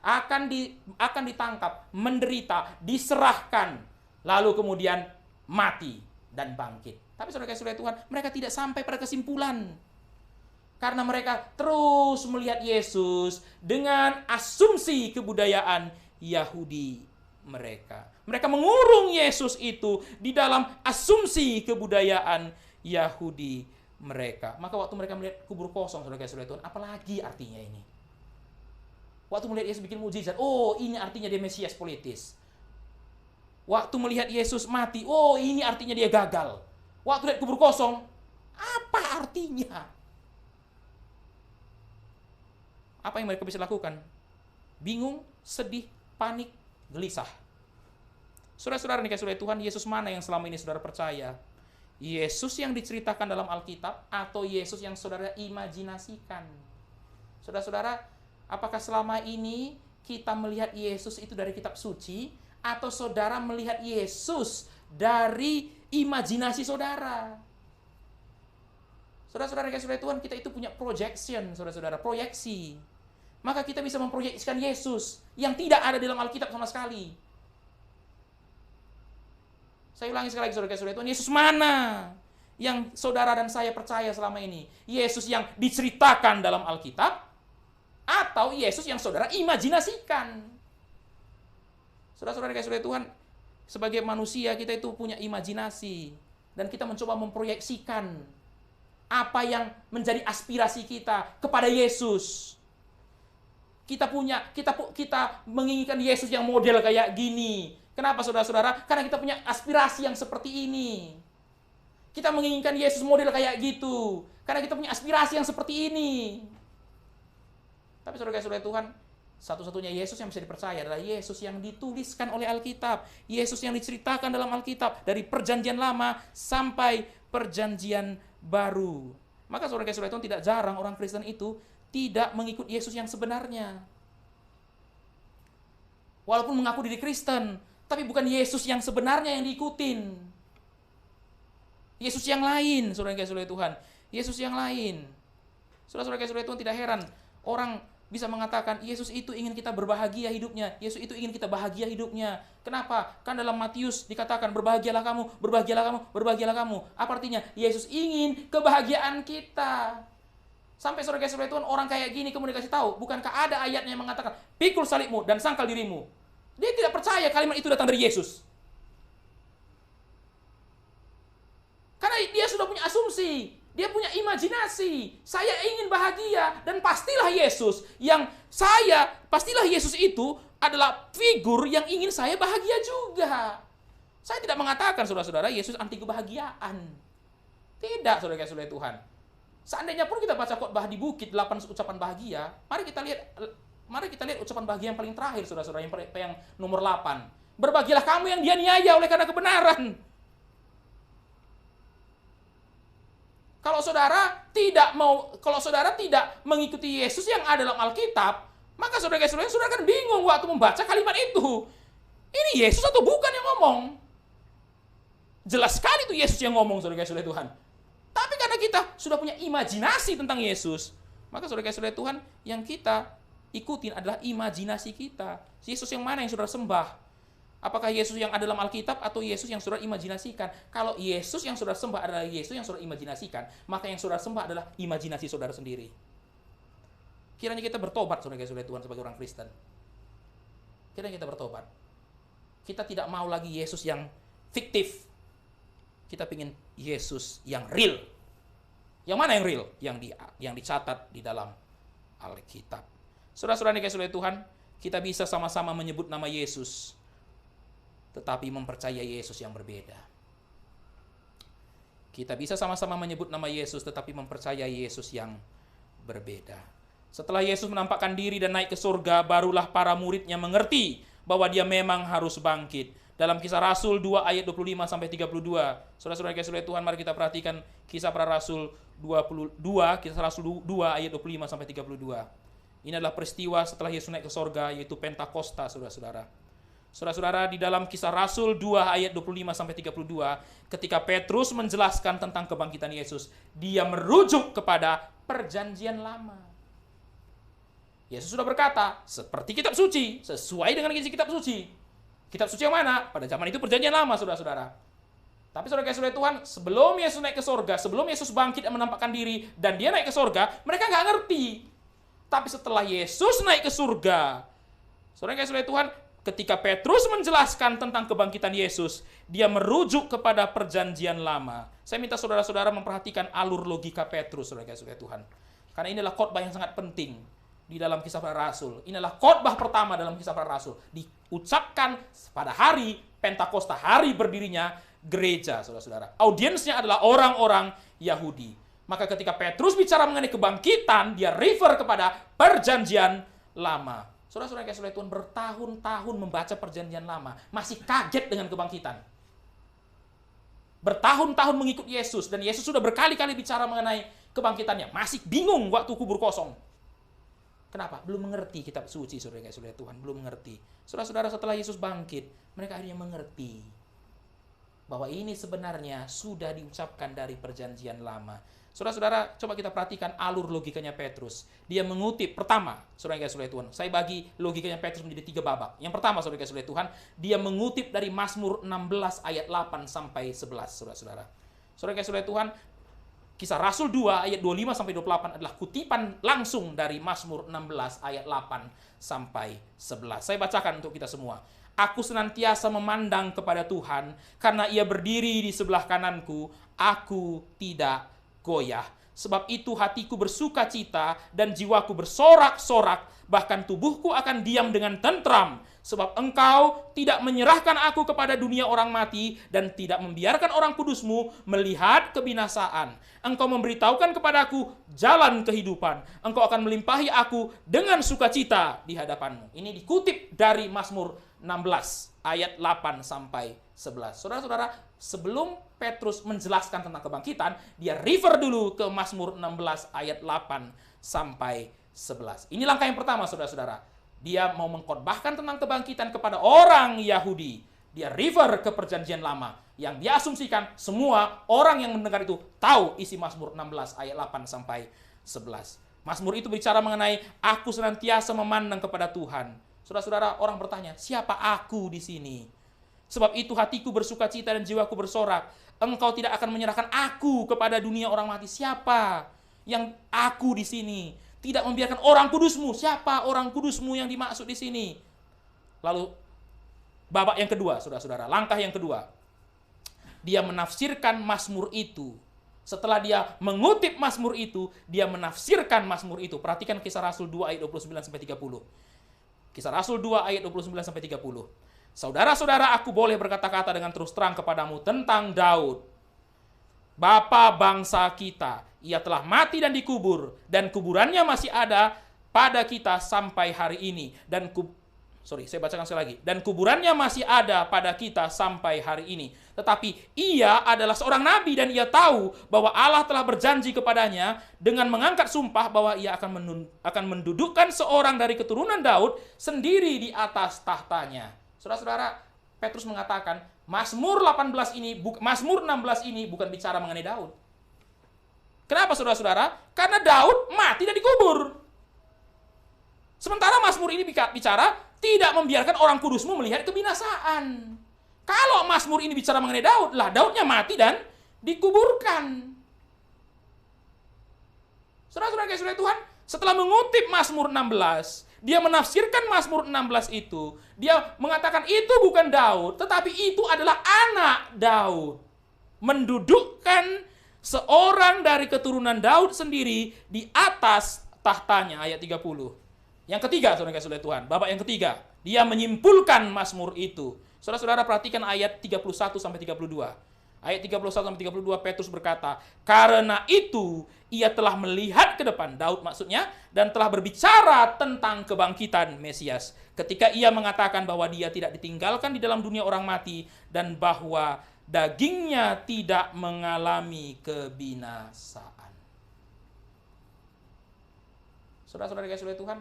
akan ditangkap, menderita, diserahkan, lalu kemudian mati dan bangkit. Tapi saudara-saudara Tuhan, mereka tidak sampai pada kesimpulan. Karena mereka terus melihat Yesus dengan asumsi kebudayaan Yahudi mereka. Mereka mengurung Yesus itu di dalam asumsi kebudayaan Yahudi mereka. Maka waktu mereka melihat kubur kosong, saudara-saudara Tuhan, apalagi artinya ini? Waktu melihat Yesus bikin mukjizat, oh ini artinya dia Mesias politis. Waktu melihat Yesus mati, oh ini artinya dia gagal. Waktu lihat kubur kosong, apa artinya? Apa yang mereka bisa lakukan? Bingung, sedih, panik, gelisah. Saudara-saudara dikasihi oleh Tuhan, Yesus mana yang selama ini saudara percaya? Yesus yang diceritakan dalam Alkitab atau Yesus yang saudara imajinasikan? Saudara-saudara, apakah selama ini kita melihat Yesus itu dari kitab suci atau saudara melihat Yesus dari imajinasi saudara? Saudara-saudara dikasihi oleh Tuhan, kita itu punya projection, saudara-saudara, proyeksi. Maka kita bisa memproyeksikan Yesus yang tidak ada dalam Alkitab sama sekali. Saya ulangi sekali lagi, saudara-saudara Tuhan, Yesus mana yang saudara dan saya percaya selama ini? Yesus yang diceritakan dalam Alkitab atau Yesus yang saudara imajinasikan? Saudara-saudara dikasihi oleh Tuhan, sebagai manusia kita itu punya imajinasi dan kita mencoba memproyeksikan apa yang menjadi aspirasi kita kepada Yesus. Kita menginginkan Yesus yang model kayak gini. Kenapa saudara-saudara? Karena kita punya aspirasi yang seperti ini. Kita menginginkan Yesus model kayak gitu. Karena kita punya aspirasi yang seperti ini. Tapi saudara-saudara Tuhan, satu-satunya Yesus yang bisa dipercaya adalah Yesus yang dituliskan oleh Alkitab. Yesus yang diceritakan dalam Alkitab. Dari perjanjian lama sampai perjanjian baru. Maka saudara-saudara Tuhan, tidak jarang orang Kristen itu tidak mengikut Yesus yang sebenarnya. Walaupun mengaku diri Kristen, tapi bukan Yesus yang sebenarnya yang diikutin. Yesus yang lain, saudara-saudara Tuhan. Yesus yang lain. Saudara-saudara Tuhan, tidak heran orang bisa mengatakan Yesus itu ingin kita berbahagia hidupnya. Yesus itu ingin kita bahagia hidupnya. Kenapa? Kan dalam Matius dikatakan berbahagialah kamu, berbahagialah kamu, berbahagialah kamu. Apa artinya? Yesus ingin kebahagiaan kita. Sampai saudara-saudara Tuhan, orang kayak gini kemudian dikasih tahu, bukankah ada ayatnya yang mengatakan pikul salibmu dan sangkal dirimu? Dia tidak percaya kalimat itu datang dari Yesus. Karena dia sudah punya asumsi, dia punya imajinasi. Saya ingin bahagia dan pastilah Yesus itu adalah figur yang ingin saya bahagia juga. Saya tidak mengatakan saudara-saudara Yesus anti kebahagiaan. Tidak, saudara-saudara Tuhan. Seandainya pun kita baca khotbah di bukit 8 ucapan bahagia, mari kita lihat ucapan bahagia yang paling terakhir, saudara-saudara, yang nomor 8. Berbahagialah kamu yang dianiaya oleh karena kebenaran. Kalau saudara tidak mengikuti Yesus yang ada dalam Alkitab, maka saudara-saudara akan bingung waktu membaca kalimat itu. Ini Yesus atau bukan yang ngomong? Jelas sekali itu Yesus yang ngomong, saudara-saudara Tuhan. Tapi karena kita sudah punya imajinasi tentang Yesus, maka saudara-saudara Tuhan, yang kita ikutin adalah imajinasi kita. Yesus yang mana yang saudara sembah? Apakah Yesus yang ada dalam Alkitab atau Yesus yang saudara imajinasikan? Kalau Yesus yang saudara sembah adalah Yesus yang saudara imajinasikan, maka yang saudara sembah adalah imajinasi saudara sendiri. Kiranya kita bertobat, saudara-saudara Tuhan, sebagai orang Kristen. Kiranya kita bertobat. Kita tidak mau lagi Yesus yang fiktif. Kita ingin Yesus yang real. Yang mana yang real? Yang dicatat di dalam Alkitab. Saudara-saudara dikasihi oleh Tuhan, kita bisa sama-sama menyebut nama Yesus, tetapi mempercayai Yesus yang berbeda. Kita bisa sama-sama menyebut nama Yesus tetapi mempercayai Yesus yang berbeda. Setelah Yesus menampakkan diri dan naik ke surga, barulah para muridnya mengerti bahwa dia memang harus bangkit. Dalam Kisah Rasul 2 ayat 25 sampai 32. Saudara-saudara kasih Tuhan, mari kita perhatikan Kisah Para Rasul 22, Kisah Rasul 2 ayat 25 sampai 32. Ini adalah peristiwa setelah Yesus naik ke surga, yaitu Pentakosta, saudara-saudara. Saudara-saudara, di dalam Kisah Rasul 2 ayat 25 sampai 32, ketika Petrus menjelaskan tentang kebangkitan Yesus, dia merujuk kepada perjanjian lama. Yesus sudah berkata, seperti kitab suci, sesuai dengan isi kitab suci. Kitab suci yang mana? Pada zaman itu perjanjian lama, saudara-saudara. Tapi saudara-saudara Tuhan, sebelum Yesus naik ke surga, sebelum Yesus bangkit dan menampakkan diri, dan dia naik ke surga, mereka nggak ngerti. Tapi setelah Yesus naik ke surga, saudara-saudara Tuhan, ketika Petrus menjelaskan tentang kebangkitan Yesus, dia merujuk kepada perjanjian lama. Saya minta saudara-saudara memperhatikan alur logika Petrus, saudara-saudara Tuhan. Karena inilah khotbah yang sangat penting di dalam Kisah Para Rasul. Inilah khotbah pertama dalam Kisah Para Rasul. Diucapkan pada hari Pentakosta, hari berdirinya gereja, saudara-saudara. Audiensnya adalah orang-orang Yahudi. Maka ketika Petrus bicara mengenai kebangkitan, dia refer kepada perjanjian lama. Saudara-saudara kasih Tuhan, bertahun-tahun membaca perjanjian lama, masih kaget dengan kebangkitan. Bertahun-tahun mengikut Yesus, dan Yesus sudah berkali-kali bicara mengenai kebangkitannya. Masih bingung waktu kubur kosong. Kenapa? Belum mengerti kitab suci, saudara Tuhan. Belum mengerti. Saudara-saudara, setelah Yesus bangkit, mereka akhirnya mengerti bahwa ini sebenarnya sudah diucapkan dari perjanjian lama. Saudara-saudara, coba kita perhatikan alur logikanya Petrus. Dia mengutip, pertama, saudara Tuhan, saya bagi logikanya Petrus menjadi 3 babak. Yang pertama, saudara Tuhan, dia mengutip dari Mazmur 16 ayat 8 sampai 11, saudara-saudara. Saudara Tuhan, Kisah Rasul 2 ayat 25 sampai 28 adalah kutipan langsung dari Mazmur 16 ayat 8 sampai 11. Saya bacakan untuk kita semua. Aku senantiasa memandang kepada Tuhan, karena Ia berdiri di sebelah kananku, aku tidak goyah. Sebab itu hatiku bersuka cita dan jiwaku bersorak-sorak, bahkan tubuhku akan diam dengan tentram. Sebab Engkau tidak menyerahkan aku kepada dunia orang mati dan tidak membiarkan orang kudus-Mu melihat kebinasaan. Engkau memberitahukan kepadaku jalan kehidupan. Engkau akan melimpahi aku dengan sukacita di hadapan-Mu. Ini dikutip dari Mazmur 16 ayat 8 sampai 11. Saudara-saudara, sebelum Petrus menjelaskan tentang kebangkitan, dia refer dulu ke Mazmur 16 ayat 8 sampai 11. Ini langkah yang pertama, saudara-saudara. Dia mau mengkhotbahkan tentang kebangkitan kepada orang Yahudi. Dia refer ke perjanjian lama. Yang dia asumsikan semua orang yang mendengar itu tahu isi Mazmur 16 ayat 8 sampai 11. Mazmur itu bicara mengenai aku senantiasa memandang kepada Tuhan. Saudara-saudara, orang bertanya, siapa aku di sini? Sebab itu hatiku bersuka cita dan jiwaku bersorak. Engkau tidak akan menyerahkan aku kepada dunia orang mati. Siapa yang aku di sini? Tidak membiarkan orang kudus-Mu. Siapa orang kudus-Mu yang dimaksud di sini? Lalu babak yang kedua, saudara-saudara, langkah yang kedua. Dia menafsirkan Mazmur itu. Setelah dia mengutip Mazmur itu, dia menafsirkan Mazmur itu. Perhatikan Kisah Rasul 2 ayat 29 sampai 30. Kisah Rasul 2 ayat 29 sampai 30. Saudara-saudara, aku boleh berkata-kata dengan terus terang kepadamu tentang Daud, bapa bangsa kita. Ia telah mati dan dikubur, dan kuburannya masih ada pada kita sampai hari ini. Saya bacakan sekali lagi. Dan kuburannya masih ada pada kita sampai hari ini. Tetapi ia adalah seorang nabi dan ia tahu bahwa Allah telah berjanji kepadanya dengan mengangkat sumpah bahwa ia akan mendudukkan seorang dari keturunan Daud sendiri di atas tahtanya. Saudara-saudara, Petrus mengatakan Mazmur 16 ini bukan bicara mengenai Daud. Kenapa saudara-saudara? Karena Daud mati dan dikubur. Sementara Mazmur ini bicara tidak membiarkan orang kudus-Mu melihat kebinasaan. Kalau Mazmur ini bicara mengenai Daud, lah Daudnya mati dan dikuburkan. Saudara-saudara kasih Tuhan, setelah mengutip Mazmur 16, dia menafsirkan Mazmur 16 itu, dia mengatakan itu bukan Daud, tetapi itu adalah anak Daud. Mendudukkan seorang dari keturunan Daud sendiri di atas tahtanya, ayat 30. Yang ketiga, saudara-saudara Tuhan, babak yang ketiga, dia menyimpulkan Mazmur itu. Saudara-saudara perhatikan ayat 31 sampai 32. Ayat 31-32 Petrus berkata, karena itu ia telah melihat ke depan, Daud maksudnya, dan telah berbicara tentang kebangkitan Mesias. Ketika ia mengatakan bahwa dia tidak ditinggalkan di dalam dunia orang mati, dan bahwa dagingnya tidak mengalami kebinasaan. Saudara-saudara yang dikasihi oleh Tuhan,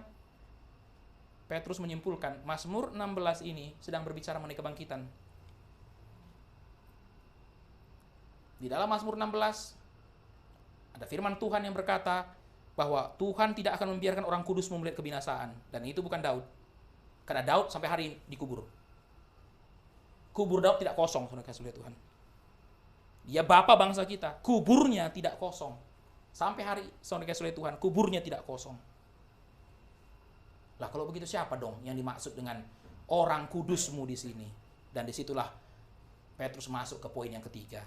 Petrus menyimpulkan, Mazmur 16 ini sedang berbicara mengenai kebangkitan. Di dalam Mazmur 16, ada firman Tuhan yang berkata bahwa Tuhan tidak akan membiarkan orang kudus melihat kebinasaan. Dan itu bukan Daud. Karena Daud sampai hari ini dikubur. Kubur Daud tidak kosong, saudara kasih lihat Tuhan. Dia bapa bangsa kita, kuburnya tidak kosong. Sampai hari saudara kasih lihat Tuhan, kuburnya tidak kosong. Lah kalau begitu siapa dong yang dimaksud dengan orang kudusmu di sini? Dan disitulah Petrus masuk ke poin yang ketiga.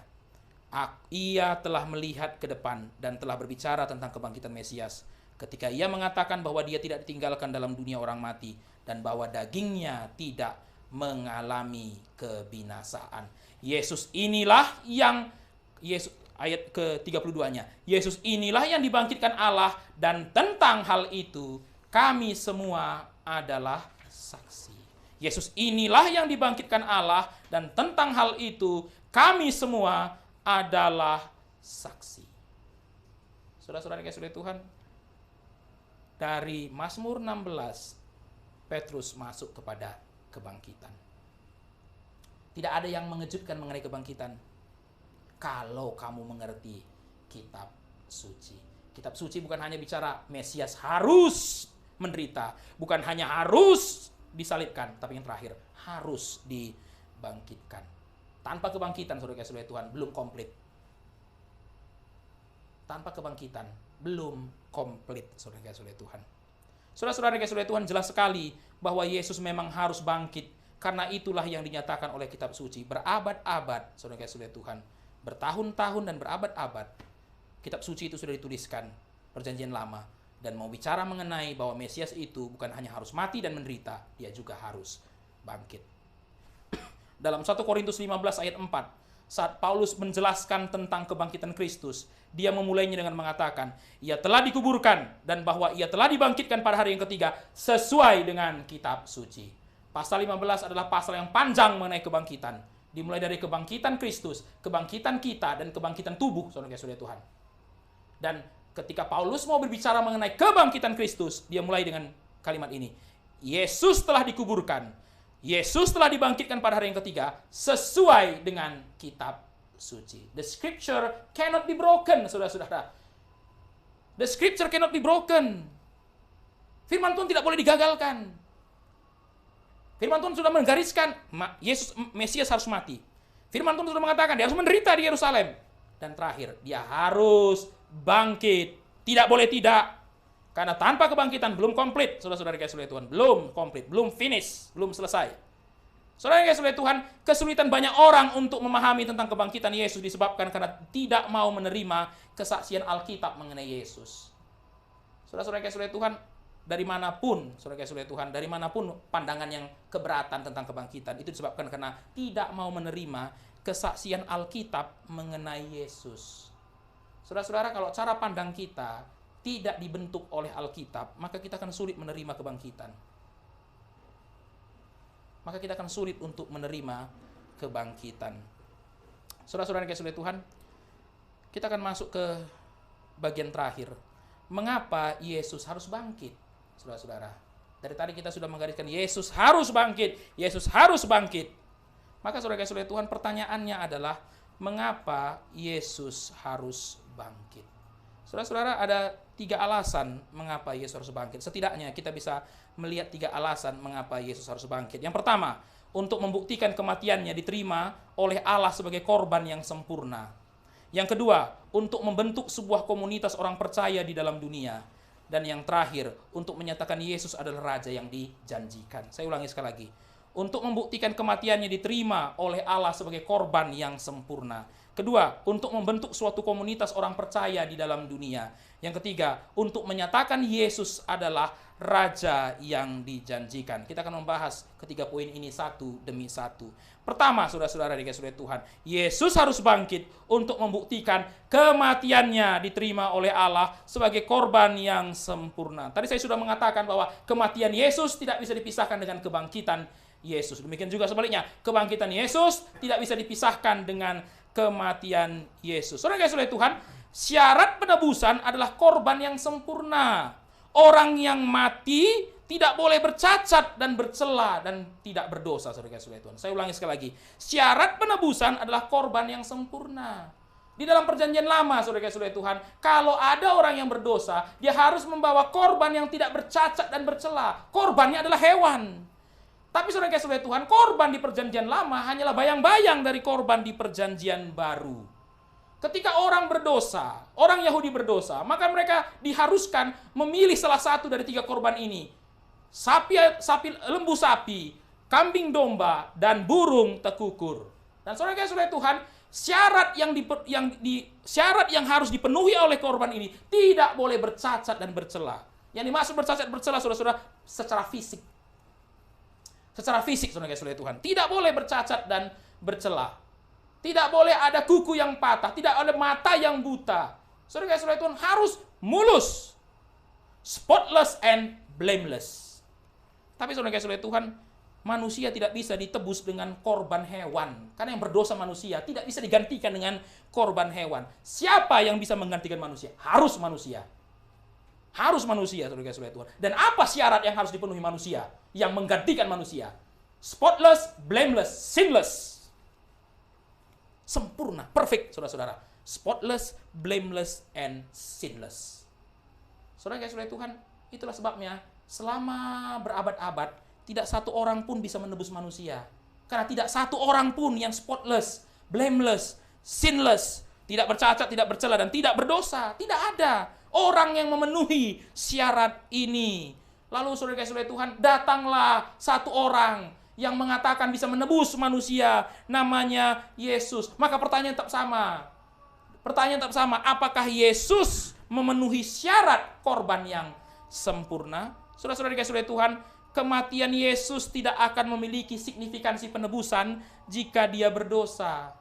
Ia telah melihat ke depan dan telah berbicara tentang kebangkitan Mesias. Ketika ia mengatakan bahwa dia tidak ditinggalkan dalam dunia orang mati dan bahwa dagingnya tidak mengalami kebinasaan. Yesus inilah yang ayat ke-32-nya. Yesus inilah yang dibangkitkan Allah dan tentang hal itu kami semua adalah saksi. Yesus inilah yang dibangkitkan Allah dan tentang hal itu kami semua adalah saksi. Saudara-saudara yang dikasihi Tuhan, dari Mazmur 16 Petrus masuk kepada kebangkitan. Tidak ada yang mengejutkan mengenai kebangkitan kalau kamu mengerti kitab suci. Kitab suci bukan hanya bicara Mesias harus menderita, bukan hanya harus disalibkan, tapi yang terakhir harus dibangkitkan. Tanpa kebangkitan, saudara kasih Tuhan, belum komplit. Tanpa kebangkitan, belum komplit, saudara kasih Tuhan. Saudara-saudara kasih Tuhan, jelas sekali bahwa Yesus memang harus bangkit. Karena itulah yang dinyatakan oleh kitab suci. Berabad-abad, saudara kasih Tuhan. Bertahun-tahun dan berabad-abad. Kitab suci itu sudah dituliskan, perjanjian lama. Dan mau bicara mengenai bahwa Mesias itu bukan hanya harus mati dan menderita, dia juga harus bangkit. Dalam 1 Korintus 15 ayat 4, saat Paulus menjelaskan tentang kebangkitan Kristus, dia memulainya dengan mengatakan, ia telah dikuburkan dan bahwa ia telah dibangkitkan pada hari yang ketiga sesuai dengan kitab suci. Pasal 15 adalah pasal yang panjang mengenai kebangkitan. Dimulai dari kebangkitan Kristus, kebangkitan kita, dan kebangkitan tubuh, saudara-saudara Tuhan. Dan ketika Paulus mau berbicara mengenai kebangkitan Kristus, dia mulai dengan kalimat ini. Yesus telah dikuburkan. Yesus telah dibangkitkan pada hari yang ketiga sesuai dengan kitab suci. The scripture cannot be broken, saudara-saudara. The scripture cannot be broken. Firman Tuhan tidak boleh digagalkan. Firman Tuhan sudah menggariskan Yesus Mesias harus mati. Firman Tuhan sudah mengatakan dia harus menderita di Yerusalem. Dan terakhir, dia harus bangkit. Tidak boleh tidak. Karena tanpa kebangkitan belum komplit, saudara-saudara kasih oleh Tuhan. Belum komplit, belum finish, belum selesai. Saudara kasih oleh Tuhan, kesulitan banyak orang untuk memahami tentang kebangkitan Yesus disebabkan karena tidak mau menerima kesaksian Alkitab mengenai Yesus. Saudara-saudara kasih oleh Tuhan, dari manapun, saudara kasih oleh Tuhan, dari manapun pandangan yang keberatan tentang kebangkitan, itu disebabkan karena tidak mau menerima kesaksian Alkitab mengenai Yesus. Saudara-saudara, kalau cara pandang kita tidak dibentuk oleh Alkitab, maka kita akan sulit menerima kebangkitan. Maka kita akan sulit untuk menerima kebangkitan. Saudara-saudara yang dikasihi oleh Tuhan, kita akan masuk ke bagian terakhir. Mengapa Yesus harus bangkit? Saudara-saudara, dari tadi kita sudah menggariskan Yesus harus bangkit, Yesus harus bangkit. Maka saudara yang dikasihi oleh Tuhan, pertanyaannya adalah mengapa Yesus harus bangkit? Saudara-saudara, ada 3 alasan mengapa Yesus harus bangkit. Setidaknya kita bisa melihat 3 alasan mengapa Yesus harus bangkit. Yang pertama, untuk membuktikan kematiannya diterima oleh Allah sebagai korban yang sempurna. Yang kedua, untuk membentuk sebuah komunitas orang percaya di dalam dunia. Dan yang terakhir, untuk menyatakan Yesus adalah Raja yang dijanjikan. Saya ulangi sekali lagi. Untuk membuktikan kematiannya diterima oleh Allah sebagai korban yang sempurna. Kedua, untuk membentuk suatu komunitas orang percaya di dalam dunia. Yang ketiga, untuk menyatakan Yesus adalah Raja yang dijanjikan. Kita akan membahas ketiga poin ini satu demi satu. Pertama, saudara-saudara dikasihi Tuhan, Yesus harus bangkit untuk membuktikan kematiannya diterima oleh Allah sebagai korban yang sempurna. Tadi saya sudah mengatakan bahwa kematian Yesus tidak bisa dipisahkan dengan kebangkitan Yesus. Demikian juga sebaliknya, kebangkitan Yesus tidak bisa dipisahkan dengan kematian Yesus. Saudara kasih oleh Tuhan, syarat penebusan adalah korban yang sempurna. Orang yang mati tidak boleh bercacat dan bercela dan tidak berdosa, saudara kasih oleh Tuhan. Saya ulangi sekali lagi. Syarat penebusan adalah korban yang sempurna. Di dalam perjanjian lama, saudara kasih oleh Tuhan, kalau ada orang yang berdosa, dia harus membawa korban yang tidak bercacat dan bercela. Korbannya adalah hewan. Tapi saudara kasih oleh Tuhan, korban di perjanjian lama hanyalah bayang-bayang dari korban di perjanjian baru. Ketika orang berdosa, orang Yahudi berdosa, maka mereka diharuskan memilih salah satu dari 3 korban ini. Lembu sapi, kambing domba, dan burung tekukur. Dan saudara kasih oleh Tuhan, syarat yang harus dipenuhi oleh korban ini tidak boleh bercacat dan bercela. Yang dimaksud bercacat bercela, saudara-saudara, secara fisik. Secara fisik, saudara kasih oleh Tuhan. Tidak boleh bercacat dan bercela. Tidak boleh ada kuku yang patah. Tidak ada mata yang buta. Saudara kasih oleh Tuhan harus mulus. Spotless and blameless. Tapi saudara kasih oleh Tuhan, manusia tidak bisa ditebus dengan korban hewan. Karena yang berdosa manusia tidak bisa digantikan dengan korban hewan. Siapa yang bisa menggantikan manusia? Harus manusia. Harus manusia, saudara kasih oleh Tuhan. Dan apa syarat yang harus dipenuhi manusia yang menggantikan manusia? Spotless, blameless, sinless. Sempurna, perfect, saudara-saudara. Spotless, blameless, and sinless. Saudara kasih oleh Tuhan, itulah sebabnya selama berabad-abad tidak satu orang pun bisa menebus manusia. Karena tidak satu orang pun yang spotless, blameless, sinless, tidak bercacat, tidak bercela, dan tidak berdosa. Tidak ada orang yang memenuhi syarat ini. Lalu saudara kasih oleh Tuhan, datanglah satu orang yang mengatakan bisa menebus manusia, namanya Yesus. Maka pertanyaan tetap sama. Apakah Yesus memenuhi syarat korban yang sempurna? Saudara-saudara dikasih oleh Tuhan, kematian Yesus tidak akan memiliki signifikansi penebusan jika dia berdosa.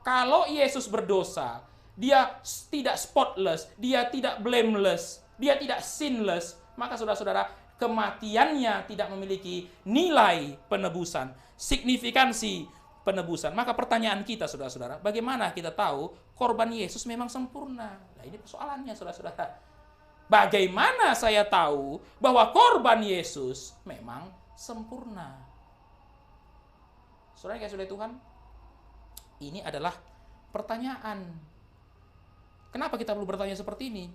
Kalau Yesus berdosa, dia tidak spotless, dia tidak blameless, dia tidak sinless, maka saudara-saudara, kematiannya tidak memiliki nilai penebusan, signifikansi penebusan. Maka pertanyaan kita, saudara-saudara, bagaimana kita tahu korban Yesus memang sempurna? Nah, ini persoalannya, saudara-saudara. Bagaimana saya tahu bahwa korban Yesus memang sempurna? Saudara kasih oleh Tuhan, ini adalah pertanyaan. Kenapa kita perlu bertanya seperti ini?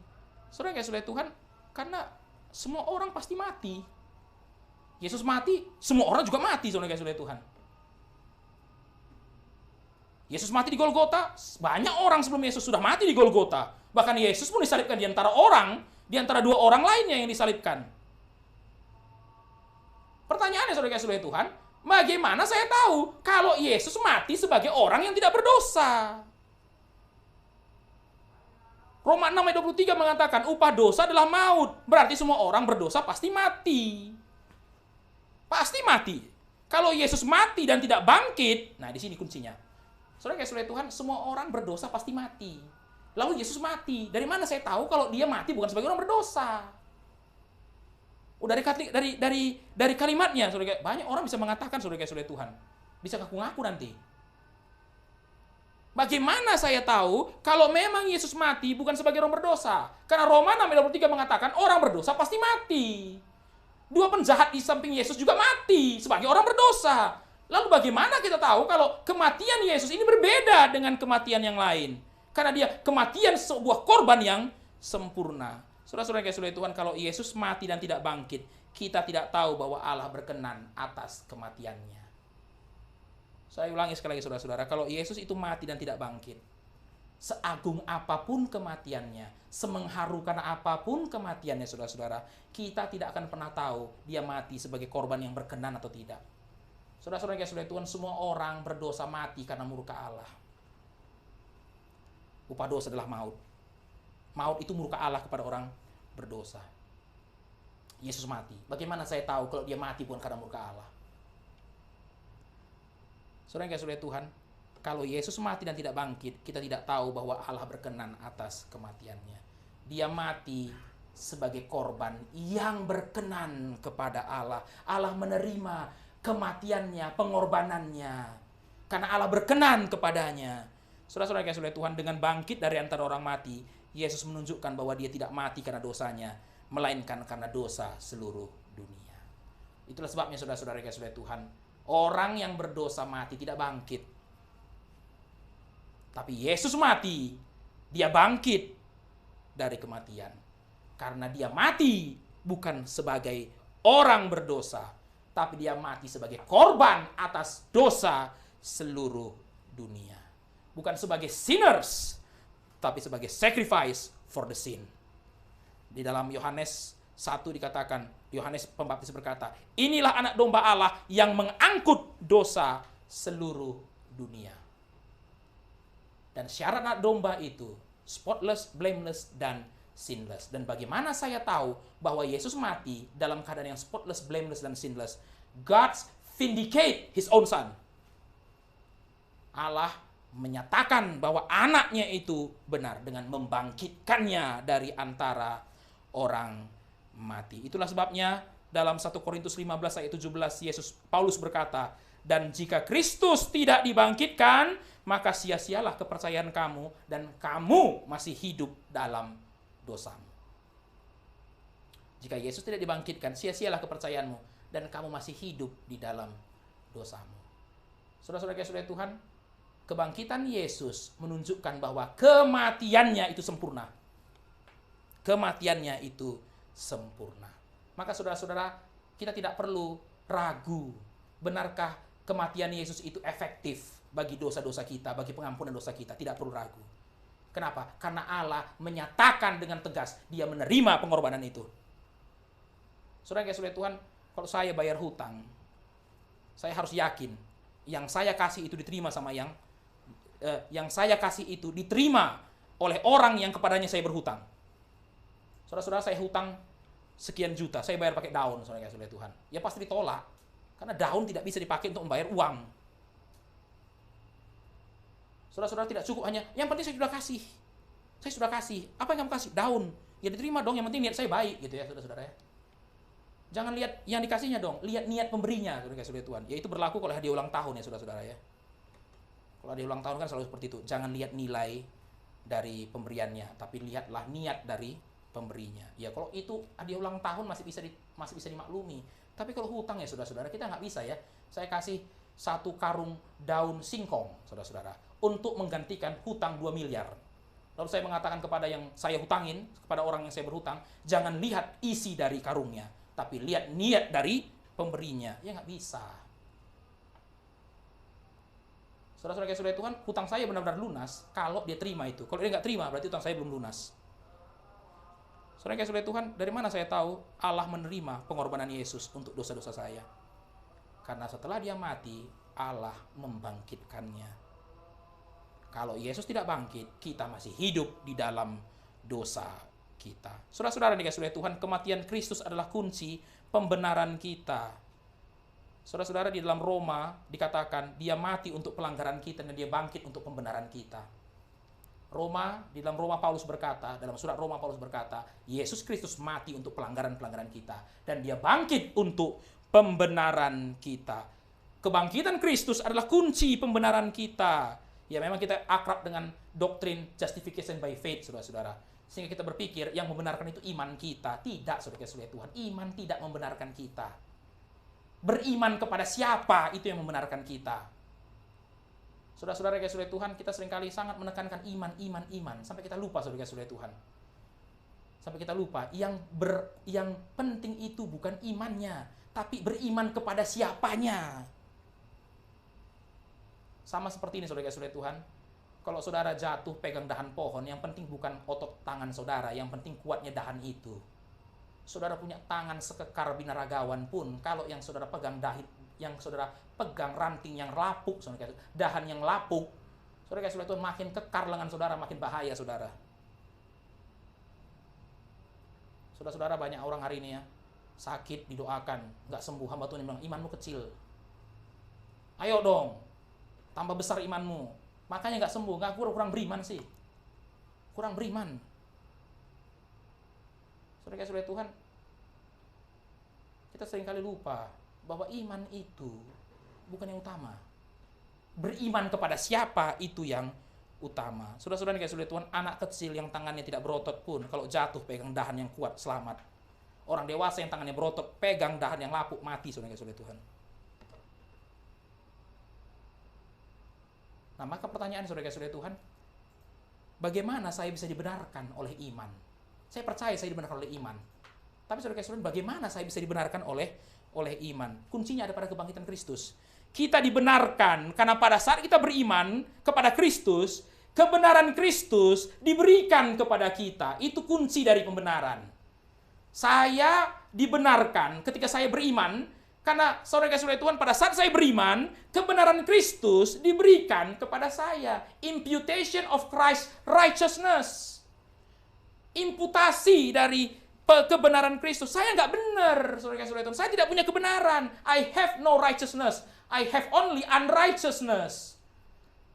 Saudara kasih oleh Tuhan, karena semua orang pasti mati. Yesus mati, semua orang juga mati, saudara kasih oleh Tuhan. Yesus mati di Golgota, banyak orang sebelum Yesus sudah mati di Golgota. Bahkan Yesus pun disalibkan di antara 2 orang lainnya yang disalibkan. Pertanyaannya, saudara kasih oleh Tuhan, bagaimana saya tahu kalau Yesus mati sebagai orang yang tidak berdosa? Roma 6 ayat 23 mengatakan upah dosa adalah maut. Berarti semua orang berdosa pasti mati. Pasti mati. Kalau Yesus mati dan tidak bangkit, nah di sini kuncinya. Saudara kasih oleh Tuhan, semua orang berdosa pasti mati. Lalu Yesus mati. Dari mana saya tahu kalau dia mati bukan sebagai orang berdosa? Dari kalimatnya, saudara, banyak orang bisa mengatakan, saudara kasih oleh Tuhan, bisa ngaku-ngaku nanti. Bagaimana saya tahu kalau memang Yesus mati bukan sebagai orang berdosa? Karena Roma 6 ayat 23 mengatakan orang berdosa pasti mati. 2 penjahat di samping Yesus juga mati sebagai orang berdosa. Lalu bagaimana kita tahu kalau kematian Yesus ini berbeda dengan kematian yang lain? Karena dia kematian sebuah korban yang sempurna. Saudara-saudara yang kasih oleh Tuhan, kalau Yesus mati dan tidak bangkit, kita tidak tahu bahwa Allah berkenan atas kematiannya. Saya ulangi sekali lagi, saudara-saudara, kalau Yesus itu mati dan tidak bangkit, seagung apapun kematiannya, semengharukan apapun kematiannya, saudara-saudara, kita tidak akan pernah tahu dia mati sebagai korban yang berkenan atau tidak. Saudara-saudara yang kasih oleh Tuhan, semua orang berdosa mati karena murka Allah. Upah dosa adalah maut. Maut itu murka Allah kepada orang berdosa. Yesus mati. Bagaimana saya tahu kalau dia mati bukan karena murka Allah? Saudara yang kasih oleh Tuhan, kalau Yesus mati dan tidak bangkit, kita tidak tahu bahwa Allah berkenan atas kematiannya. Dia mati sebagai korban yang berkenan kepada Allah. Allah menerima kematiannya, pengorbanannya, karena Allah berkenan kepadanya. Saudara-saudara yang kasih oleh Tuhan, dengan bangkit dari antara orang mati, Yesus menunjukkan bahwa dia tidak mati karena dosanya, melainkan karena dosa seluruh dunia. Itulah sebabnya saudara-saudara yang kasih oleh Tuhan, orang yang berdosa mati tidak bangkit. Tapi Yesus mati, dia bangkit dari kematian. Karena dia mati bukan sebagai orang berdosa, tapi dia mati sebagai korban atas dosa seluruh dunia. Bukan sebagai sinners, tapi sebagai sacrifice for the sin. Di dalam Yohanes 1 dikatakan, Yohanes Pembaptis berkata, inilah anak domba Allah yang mengangkut dosa seluruh dunia. Dan syarat anak domba itu spotless, blameless, dan sinless. Dan bagaimana saya tahu bahwa Yesus mati dalam keadaan yang spotless, blameless, dan sinless? God vindicate his own son. Allah menyatakan bahwa anaknya itu benar dengan membangkitkannya dari antara orang mati. Itulah sebabnya dalam 1 Korintus 15 ayat 17 Paulus berkata, dan jika Kristus tidak dibangkitkan, maka sia-sialah kepercayaan kamu dan kamu masih hidup dalam dosamu. Jika Yesus tidak dibangkitkan, sia-sialah kepercayaanmu dan kamu masih hidup di dalam dosamu. Saudara-saudara yang kasih Tuhan, kebangkitan Yesus menunjukkan bahwa kematiannya itu sempurna. Kematiannya itu sempurna. Maka saudara-saudara, kita tidak perlu ragu. Benarkah kematian Yesus itu efektif bagi dosa-dosa kita, bagi pengampunan dosa kita? Tidak perlu ragu. Kenapa? Karena Allah menyatakan dengan tegas, dia menerima pengorbanan itu. Saudara yang kasih Tuhan, kalau saya bayar hutang, saya harus yakin yang saya kasih itu diterima sama yang saya kasih itu diterima oleh orang yang kepadanya saya berhutang. Saudara-saudara, saya hutang sekian juta, saya bayar pakai daun, saudara kasih oleh Tuhan. Ya pasti ditolak, karena daun tidak bisa dipakai untuk membayar uang. Saudara-saudara, tidak cukup hanya, yang penting saya sudah kasih. Saya sudah kasih. Apa yang kamu kasih? Daun. Ya diterima dong, yang penting niat saya baik, gitu ya, saudara-saudara ya. Jangan lihat yang dikasihnya dong, lihat niat pemberinya, saudara kasih oleh Tuhan. Ya itu berlaku kalau hadiah ulang tahun ya, saudara-saudara ya. Kalau hadiah ulang tahun kan selalu seperti itu. Jangan lihat nilai dari pemberiannya, tapi lihatlah niat dari pemberinya. Ya kalau itu hadiah ulang tahun masih bisa dimaklumi. Tapi kalau hutang ya saudara-saudara, kita nggak bisa ya. Saya kasih 1 karung daun singkong, saudara-saudara, untuk menggantikan hutang 2 miliar. Lalu saya mengatakan kepada yang saya hutangin, kepada orang yang saya berhutang, jangan lihat isi dari karungnya, tapi lihat niat dari pemberinya. Ya nggak bisa. Saudara-saudara yang sudah Tuhan, hutang saya benar-benar lunas kalau dia terima itu. Kalau dia nggak terima, berarti hutang saya belum lunas. Saudara yang sudah Tuhan, dari mana saya tahu Allah menerima pengorbanan Yesus untuk dosa-dosa saya? Karena setelah dia mati, Allah membangkitkannya. Kalau Yesus tidak bangkit, kita masih hidup di dalam dosa kita. Saudara-saudara yang dikasihi oleh Tuhan, kematian Kristus adalah kunci pembenaran kita. Saudara-saudara, di dalam Roma dikatakan dia mati untuk pelanggaran kita dan dia bangkit untuk pembenaran kita. Di dalam Roma Paulus berkata, dalam surat Roma Paulus berkata, Yesus Kristus mati untuk pelanggaran-pelanggaran kita dan dia bangkit untuk pembenaran kita. Kebangkitan Kristus adalah kunci pembenaran kita. Ya memang kita akrab dengan doktrin justification by faith, saudara-saudara. Sehingga kita berpikir yang membenarkan itu iman kita. Tidak, saudara-saudara Tuhan. Iman tidak membenarkan kita. Beriman kepada siapa itu yang membenarkan kita. Saudara-saudara yang kasih Tuhan, kita seringkali sangat menekankan iman. Sampai kita lupa, saudara-saudara Tuhan. Sampai kita lupa, yang penting itu bukan imannya, tapi beriman kepada siapanya. Sama seperti ini, saudara-saudara Tuhan. Kalau saudara jatuh pegang dahan pohon, yang penting bukan otot tangan saudara, yang penting kuatnya dahan itu. Saudara punya tangan sekekar binaragawan pun, kalau yang saudara pegang ranting yang lapuk, dahan yang lapuk, Saudara kasih Tuhan, makin kekar lengan saudara, makin bahaya saudara. Saudara-saudara, banyak orang hari ini ya, sakit didoakan, nggak sembuh, hamba Tuhan bilang, imanmu kecil. Ayo dong, tambah besar imanmu. Makanya nggak sembuh, nggak kurang beriman sih. Kurang beriman. Saudara kasih Tuhan, kita seringkali lupa bahwa iman itu bukan yang utama. Beriman kepada siapa itu yang utama. Saudara-saudara kasih Tuhan, anak kecil yang tangannya tidak berotot pun kalau jatuh pegang dahan yang kuat selamat. Orang dewasa yang tangannya berotot pegang dahan yang lapuk mati, saudara kasih Tuhan. Nah, maka pertanyaan saudara kasih Tuhan, bagaimana saya bisa dibenarkan oleh iman? Saya percaya saya dibenarkan oleh iman. Tapi saudara kasih Tuhan, bagaimana saya bisa dibenarkan oleh iman? Kuncinya ada pada kebangkitan Kristus. Kita dibenarkan karena pada saat kita beriman kepada Kristus, kebenaran Kristus diberikan kepada kita. Itu kunci dari pembenaran. Saya dibenarkan ketika saya beriman, karena saudara kasih Tuhan, pada saat saya beriman, kebenaran Kristus diberikan kepada saya. Imputation of Christ righteousness. Imputasi dari kebenaran Kristus. Saya nggak benar, saudara kasih Tuhan. Saya tidak punya kebenaran. I have no righteousness. I have only unrighteousness.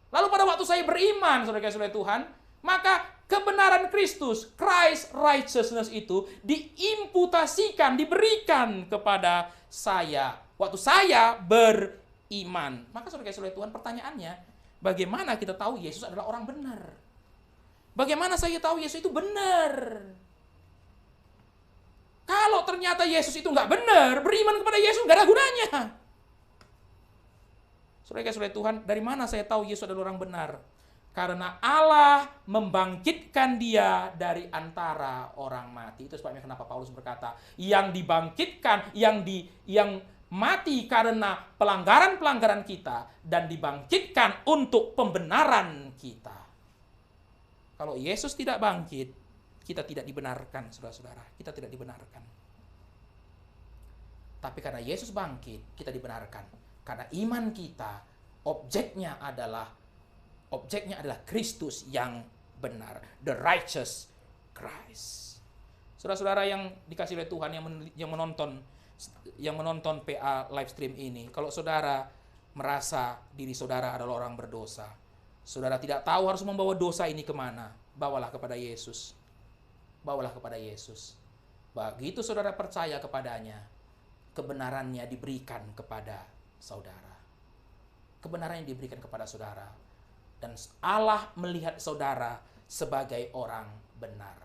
Lalu pada waktu saya beriman, saudara kasih Tuhan, maka kebenaran Kristus, Christ righteousness itu diimputasikan, diberikan kepada saya. Waktu saya beriman. Maka saudara kasih Tuhan, pertanyaannya, bagaimana kita tahu Yesus adalah orang benar? Bagaimana saya tahu Yesus itu benar? Kalau ternyata Yesus itu nggak benar, beriman kepada Yesus nggak ada gunanya. Saudara kasih Tuhan, dari mana saya tahu Yesus adalah orang benar? Karena Allah membangkitkan dia dari antara orang mati. Itu sebabnya kenapa Paulus berkata, yang dibangkitkan, yang mati karena pelanggaran-pelanggaran kita, dan dibangkitkan untuk pembenaran kita. Kalau Yesus tidak bangkit, kita tidak dibenarkan, saudara-saudara. Kita tidak dibenarkan. Tapi karena Yesus bangkit, kita dibenarkan. Karena iman kita, objeknya adalah Kristus yang benar. The righteous Christ. Saudara-saudara yang dikasih oleh Tuhan, yang menonton PA live stream ini, kalau saudara merasa diri saudara adalah orang berdosa, saudara tidak tahu harus membawa dosa ini kemana, bawalah kepada Yesus. Bawalah kepada Yesus. Begitu saudara percaya kepadanya, kebenarannya diberikan kepada saudara. Kebenarannya diberikan kepada saudara. Dan Allah melihat saudara sebagai orang benar.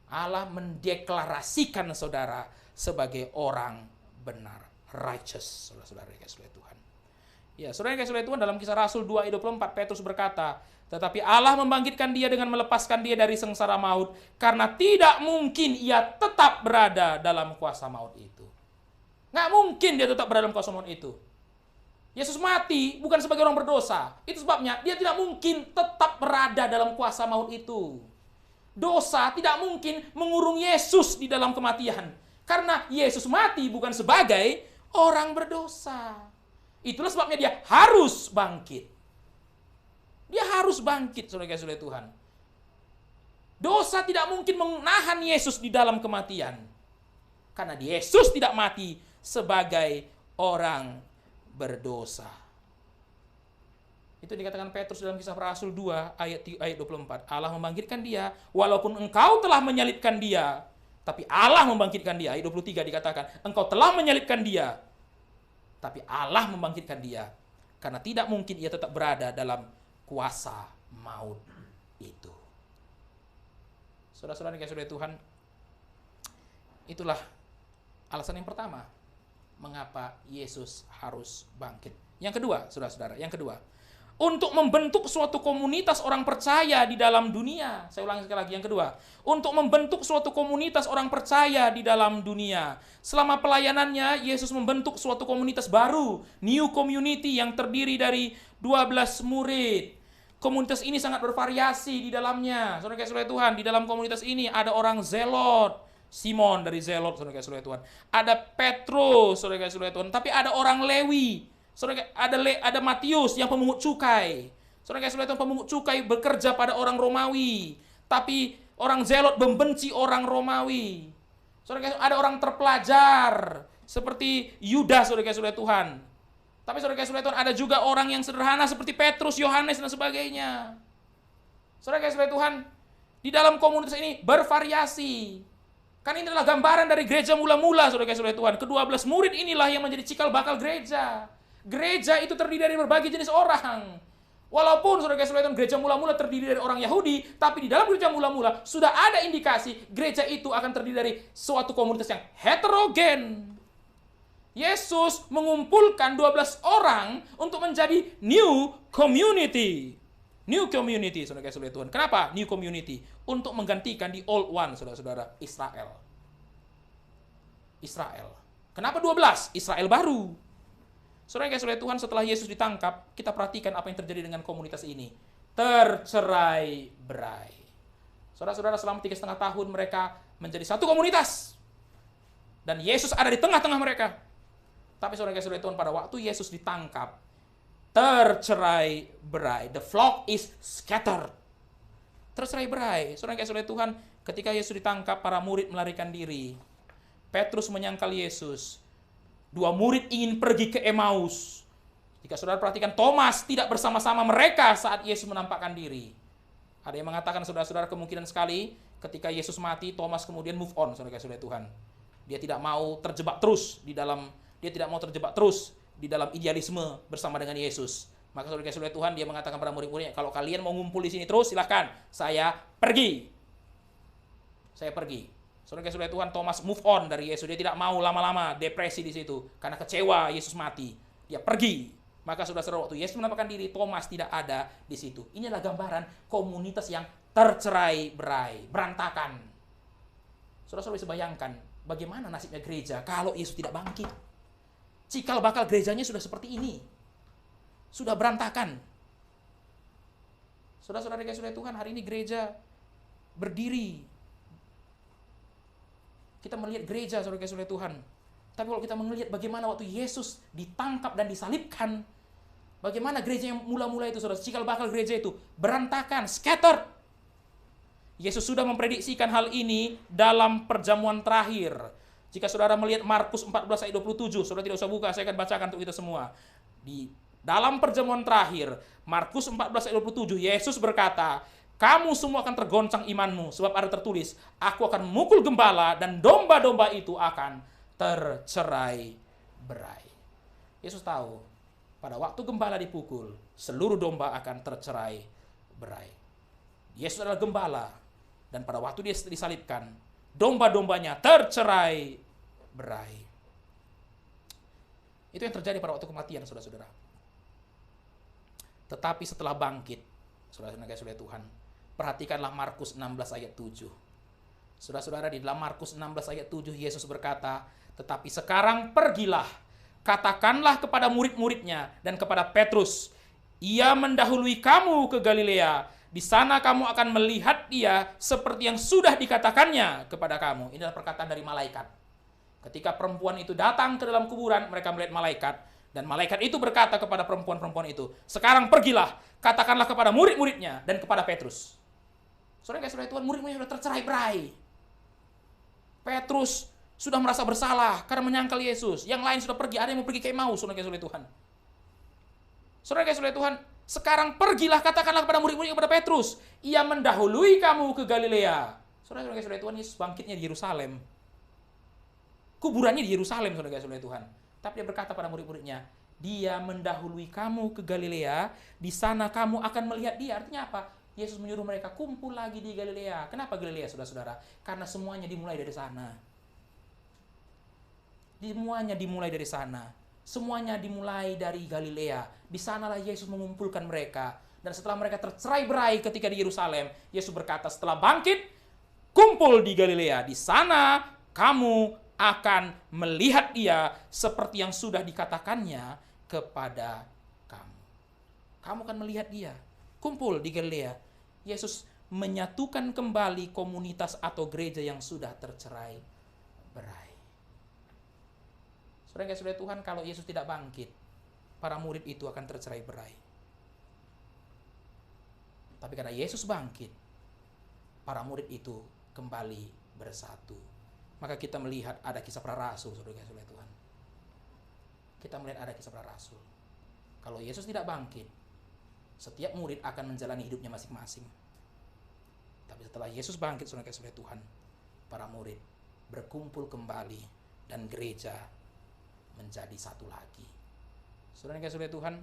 Allah mendeklarasikan saudara sebagai orang benar. Righteous, saudara-saudara yang dikasihi Tuhan. Ya, saudara yang dikasihi Tuhan, dalam Kisah Rasul 2 ayat 24, Petrus berkata, tetapi Allah membangkitkan dia dengan melepaskan dia dari sengsara maut, karena tidak mungkin ia tetap berada dalam kuasa maut itu. Nggak mungkin dia tetap berada dalam kuasa maut itu. Yesus mati bukan sebagai orang berdosa. Itu sebabnya dia tidak mungkin tetap berada dalam kuasa maut itu. Dosa tidak mungkin mengurung Yesus di dalam kematian. Karena Yesus mati bukan sebagai orang berdosa. Itulah sebabnya dia harus bangkit. Dia harus bangkit, saudara-saudara Tuhan. Dosa tidak mungkin menahan Yesus di dalam kematian. Karena Yesus tidak mati sebagai orang berdosa. Itu dikatakan Petrus dalam Kisah Rasul 2 ayat 24. Allah membangkitkan dia walaupun engkau telah menyalibkan dia, tapi Allah membangkitkan dia. Ayat 23 dikatakan, engkau telah menyalibkan dia, tapi Allah membangkitkan dia, karena tidak mungkin ia tetap berada dalam kuasa maut itu. Saudara-saudara yang dikasihi Tuhan, itulah alasan yang pertama mengapa Yesus harus bangkit. Yang kedua, saudara-saudara, yang kedua, untuk membentuk suatu komunitas orang percaya di dalam dunia. Saya ulangi sekali lagi, yang kedua, untuk membentuk suatu komunitas orang percaya di dalam dunia. Selama pelayanannya, Yesus membentuk suatu komunitas baru, new community yang terdiri dari 12 murid. Komunitas ini sangat bervariasi di dalamnya. Saudara kasih Tuhan, di dalam komunitas ini ada orang zelot, Simon dari Zelot, saudara kasih Tuhan. Ada Petrus, saudara kasih Tuhan. Tapi ada orang Lewi, saudara, ada Matius yang pemungut cukai. Saudara kasih Tuhan, pemungut cukai bekerja pada orang Romawi, tapi orang Zelot membenci orang Romawi. Saudara kasih, ada orang terpelajar seperti Yudas, saudara kasih Tuhan. Tapi saudara kasih Tuhan, ada juga orang yang sederhana seperti Petrus, Yohanes dan sebagainya. Saudara kasih Tuhan, di dalam komunitas ini bervariasi. Kan ini adalah gambaran dari gereja mula-mula, saudara kasih Tuhan. Ke-12 murid inilah yang menjadi cikal bakal gereja. Gereja itu terdiri dari berbagai jenis orang. Walaupun saudara kasih Tuhan, gereja mula-mula terdiri dari orang Yahudi, tapi di dalam gereja mula-mula sudah ada indikasi gereja itu akan terdiri dari suatu komunitas yang heterogen. Yesus mengumpulkan 12 orang untuk menjadi new community. New community, saudara kasih Tuhan. Kenapa new community? Untuk menggantikan the old one, saudara-saudara, Israel. Israel. Kenapa 12? Israel baru. Saudara kasih Tuhan, setelah Yesus ditangkap, kita perhatikan apa yang terjadi dengan komunitas ini. Tercerai-berai. Saudara-saudara, selama 3,5 tahun mereka menjadi satu komunitas. Dan Yesus ada di tengah-tengah mereka. Tapi saudara kasih Tuhan, pada waktu Yesus ditangkap, tercerai-berai. The flock is scattered. Tercerai-berai. Saudara kasih Tuhan, ketika Yesus ditangkap, para murid melarikan diri. Petrus menyangkal Yesus. 2 murid ingin pergi ke Emmaus. Jika saudara perhatikan, Thomas tidak bersama-sama mereka saat Yesus menampakkan diri. Ada yang mengatakan, saudara-saudara, kemungkinan sekali ketika Yesus mati, Thomas kemudian move on, saudara-saudara Tuhan. Dia tidak mau terjebak terus di dalam idealisme bersama dengan Yesus. Maka saudara-saudara Tuhan, dia mengatakan pada murid-muridnya, kalau kalian mau ngumpul di sini terus, silahkan, saya pergi. Saudara-saudara Tuhan, Thomas move on dari Yesus. Dia tidak mau lama-lama depresi di situ karena kecewa Yesus mati. Dia pergi. Maka saudara-saudara, waktu Yesus menampakkan diri, Thomas tidak ada di situ. Ini adalah gambaran komunitas yang tercerai-berai, berantakan. Saudara-saudara bisa bayangkan bagaimana nasibnya gereja kalau Yesus tidak bangkit. Cikal bakal gerejanya sudah seperti ini. Sudah berantakan. Saudara-saudara Tuhan, hari ini gereja berdiri. Kita melihat gereja, saudara-saudara Tuhan. Tapi kalau kita melihat bagaimana waktu Yesus ditangkap dan disalibkan, bagaimana gereja yang mula-mula itu, saudara, cikal bakal gereja itu berantakan, scattered. Yesus sudah memprediksikan hal ini dalam perjamuan terakhir. Jika saudara melihat Markus 14 ayat 27, saudara tidak usah buka, saya akan bacakan untuk kita semua. Di dalam perjamuan terakhir, Markus 14 ayat 27, Yesus berkata, kamu semua akan tergoncang imanmu, sebab ada tertulis, aku akan memukul gembala dan domba-domba itu akan tercerai-berai. Yesus tahu, pada waktu gembala dipukul, seluruh domba akan tercerai-berai. Yesus adalah gembala, dan pada waktu dia disalibkan, domba-dombanya tercerai-berai. Itu yang terjadi pada waktu kematian, saudara-saudara. Tetapi setelah bangkit, saudara-saudara Tuhan, perhatikanlah Markus 16 ayat 7. Saudara-saudara, di dalam Markus 16 ayat 7, Yesus berkata, tetapi sekarang pergilah, katakanlah kepada murid-muridnya dan kepada Petrus, ia mendahului kamu ke Galilea, di sana kamu akan melihat dia seperti yang sudah dikatakannya kepada kamu. Ini adalah perkataan dari malaikat. Ketika perempuan itu datang ke dalam kuburan, mereka melihat malaikat. Dan malaikat itu berkata kepada perempuan-perempuan itu, sekarang pergilah, katakanlah kepada murid-muridnya dan kepada Petrus. Saudara Tuhan, murid-muridnya sudah tercerai-berai. Petrus sudah merasa bersalah karena menyangkal Yesus. Yang lain sudah pergi, ada yang mau pergi ke Emmaus, saudara Tuhan. Saudara Tuhan, sekarang pergilah, katakanlah kepada murid-muridnya, kepada Petrus, ia mendahului kamu ke Galilea. Saudara Tuhan, Yesus bangkitnya di Yerusalem. Kuburannya di Yerusalem, saudara Tuhan. Tapi dia berkata pada murid-muridnya, dia mendahului kamu ke Galilea, di sana kamu akan melihat dia. Artinya apa? Yesus menyuruh mereka kumpul lagi di Galilea. Kenapa Galilea, saudara-saudara? Karena semuanya dimulai dari sana. Semuanya dimulai dari sana. Semuanya dimulai dari Galilea. Di sanalah Yesus mengumpulkan mereka. Dan setelah mereka tercerai-berai ketika di Yerusalem, Yesus berkata, setelah bangkit, kumpul di Galilea. Di sana kamu akan melihat dia seperti yang sudah dikatakannya kepada kamu. Kamu akan melihat dia. Kumpul di Galilea. Yesus menyatukan kembali komunitas atau gereja yang sudah tercerai-berai. Saudara Tuhan, kalau Yesus tidak bangkit, para murid itu akan tercerai-berai. Tapi karena Yesus bangkit, para murid itu kembali bersatu. Maka kita melihat ada kisah para rasul, saudara-saudara Tuhan. Kita melihat ada kisah para rasul. Kalau Yesus tidak bangkit, setiap murid akan menjalani hidupnya masing-masing. Tapi setelah Yesus bangkit, saudara-saudara Tuhan, para murid berkumpul kembali dan gereja menjadi satu lagi. Saudara-saudara Tuhan,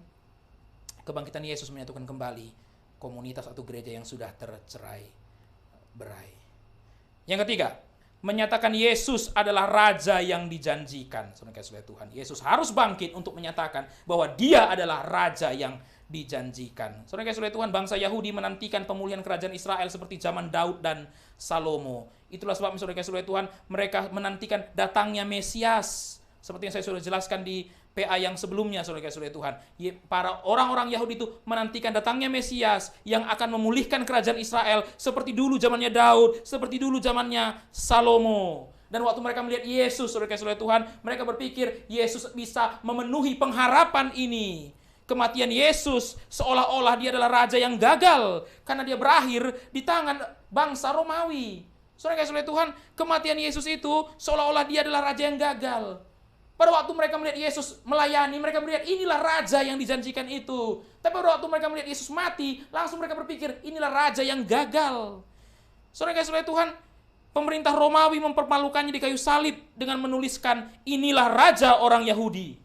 kebangkitan Yesus menyatukan kembali komunitas atau gereja yang sudah tercerai-berai. Yang ketiga, menyatakan Yesus adalah raja yang dijanjikan. Saudara-saudara Tuhan, Yesus harus bangkit untuk menyatakan bahwa dia adalah raja yang dijanjikan. Saudara-saudara Tuhan, bangsa Yahudi menantikan pemulihan kerajaan Israel seperti zaman Daud dan Salomo. Itulah sebabnya saudara-saudara Tuhan, mereka menantikan datangnya Mesias. Seperti yang saya sudah jelaskan di PA yang sebelumnya, saudara-saudara Tuhan. Para orang-orang Yahudi itu menantikan datangnya Mesias yang akan memulihkan kerajaan Israel seperti dulu zamannya Daud, seperti dulu zamannya Salomo. Dan waktu mereka melihat Yesus, saudara-saudara Tuhan, mereka berpikir Yesus bisa memenuhi pengharapan ini. Kematian Yesus seolah-olah dia adalah raja yang gagal karena dia berakhir di tangan bangsa Romawi. Saudara-saudara Tuhan, kematian Yesus itu seolah-olah dia adalah raja yang gagal. Pada waktu mereka melihat Yesus melayani, mereka melihat inilah raja yang dijanjikan itu. Tapi pada waktu mereka melihat Yesus mati, langsung mereka berpikir inilah raja yang gagal. Saudara-saudara Tuhan, pemerintah Romawi mempermalukannya di kayu salib dengan menuliskan dengan raja orang Yahudi.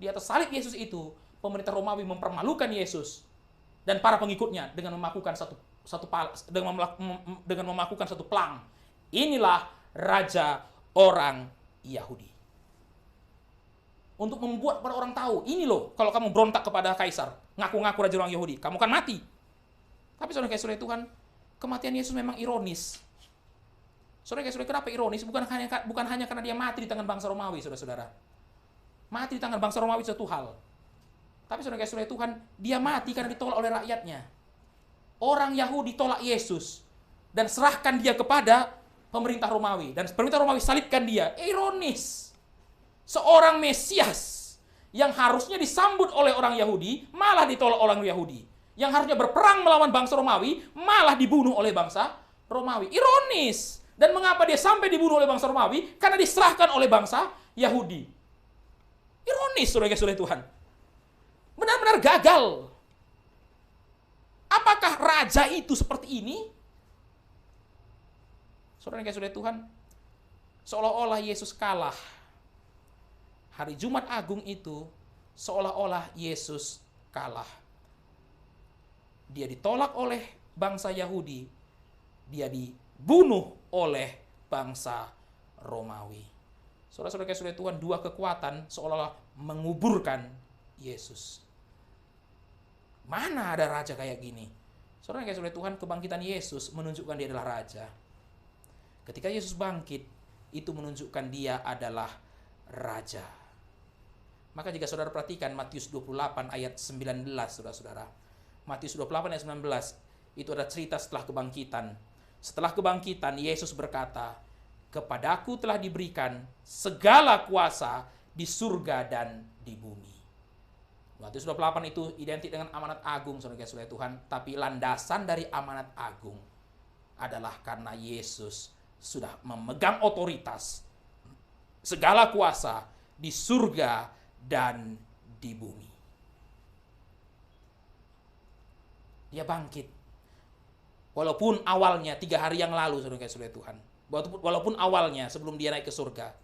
Di atas salib Yesus itu, pemerintah Romawi mempermalukan Yesus dan para pengikutnya dengan memakukan satu pelang. Inilah raja orang Yahudi. Untuk membuat para orang tahu, ini loh, kalau kamu berontak kepada kaisar, ngaku-ngaku raja orang Yahudi, kamu kan mati. Tapi saudara-saudara Tuhan, kematian Yesus memang ironis. Saudara-saudara, kenapa ironis? Bukan hanya karena dia mati di tangan bangsa Romawi, saudara-saudara. Mati di tangan bangsa Romawi itu satu hal. Tapi saudara-saudara Tuhan, dia mati karena ditolak oleh rakyatnya. Orang Yahudi tolak Yesus dan serahkan dia kepada pemerintah Romawi. Dan pemerintah Romawi salibkan dia. Ironis. Seorang Mesias yang harusnya disambut oleh orang Yahudi malah ditolak orang Yahudi. Yang harusnya berperang melawan bangsa Romawi malah dibunuh oleh bangsa Romawi. Ironis. Dan mengapa dia sampai dibunuh oleh bangsa Romawi? Karena diserahkan oleh bangsa Yahudi. Ironis, saudara-saudara Tuhan. Benar-benar gagal. Apakah raja itu seperti ini? Saudara-saudara Tuhan, seolah-olah Yesus kalah. Hari Jumat Agung itu seolah-olah Yesus kalah. Dia ditolak oleh bangsa Yahudi. Dia dibunuh oleh bangsa Romawi. Saudara-saudara Tuhan, dua kekuatan seolah-olah menguburkan Yesus. Mana ada raja kayak gini? Saudara-saudara Tuhan, kebangkitan Yesus menunjukkan dia adalah raja. Ketika Yesus bangkit, itu menunjukkan dia adalah raja. Maka jika saudara perhatikan Matius 28 ayat 19, saudara-saudara. Matius 28 ayat 19, itu ada cerita setelah kebangkitan. Setelah kebangkitan, Yesus berkata, "Kepadaku telah diberikan segala kuasa di surga dan di bumi." Matius 28 itu identik dengan amanat agung, saudara-saudara Tuhan. Tapi landasan dari amanat agung adalah karena Yesus sudah memegang otoritas segala kuasa di surga dan di bumi. Dia bangkit. Walaupun awalnya 3 hari yang lalu, saudara-saudara Tuhan. Walaupun awalnya sebelum dia naik ke surga,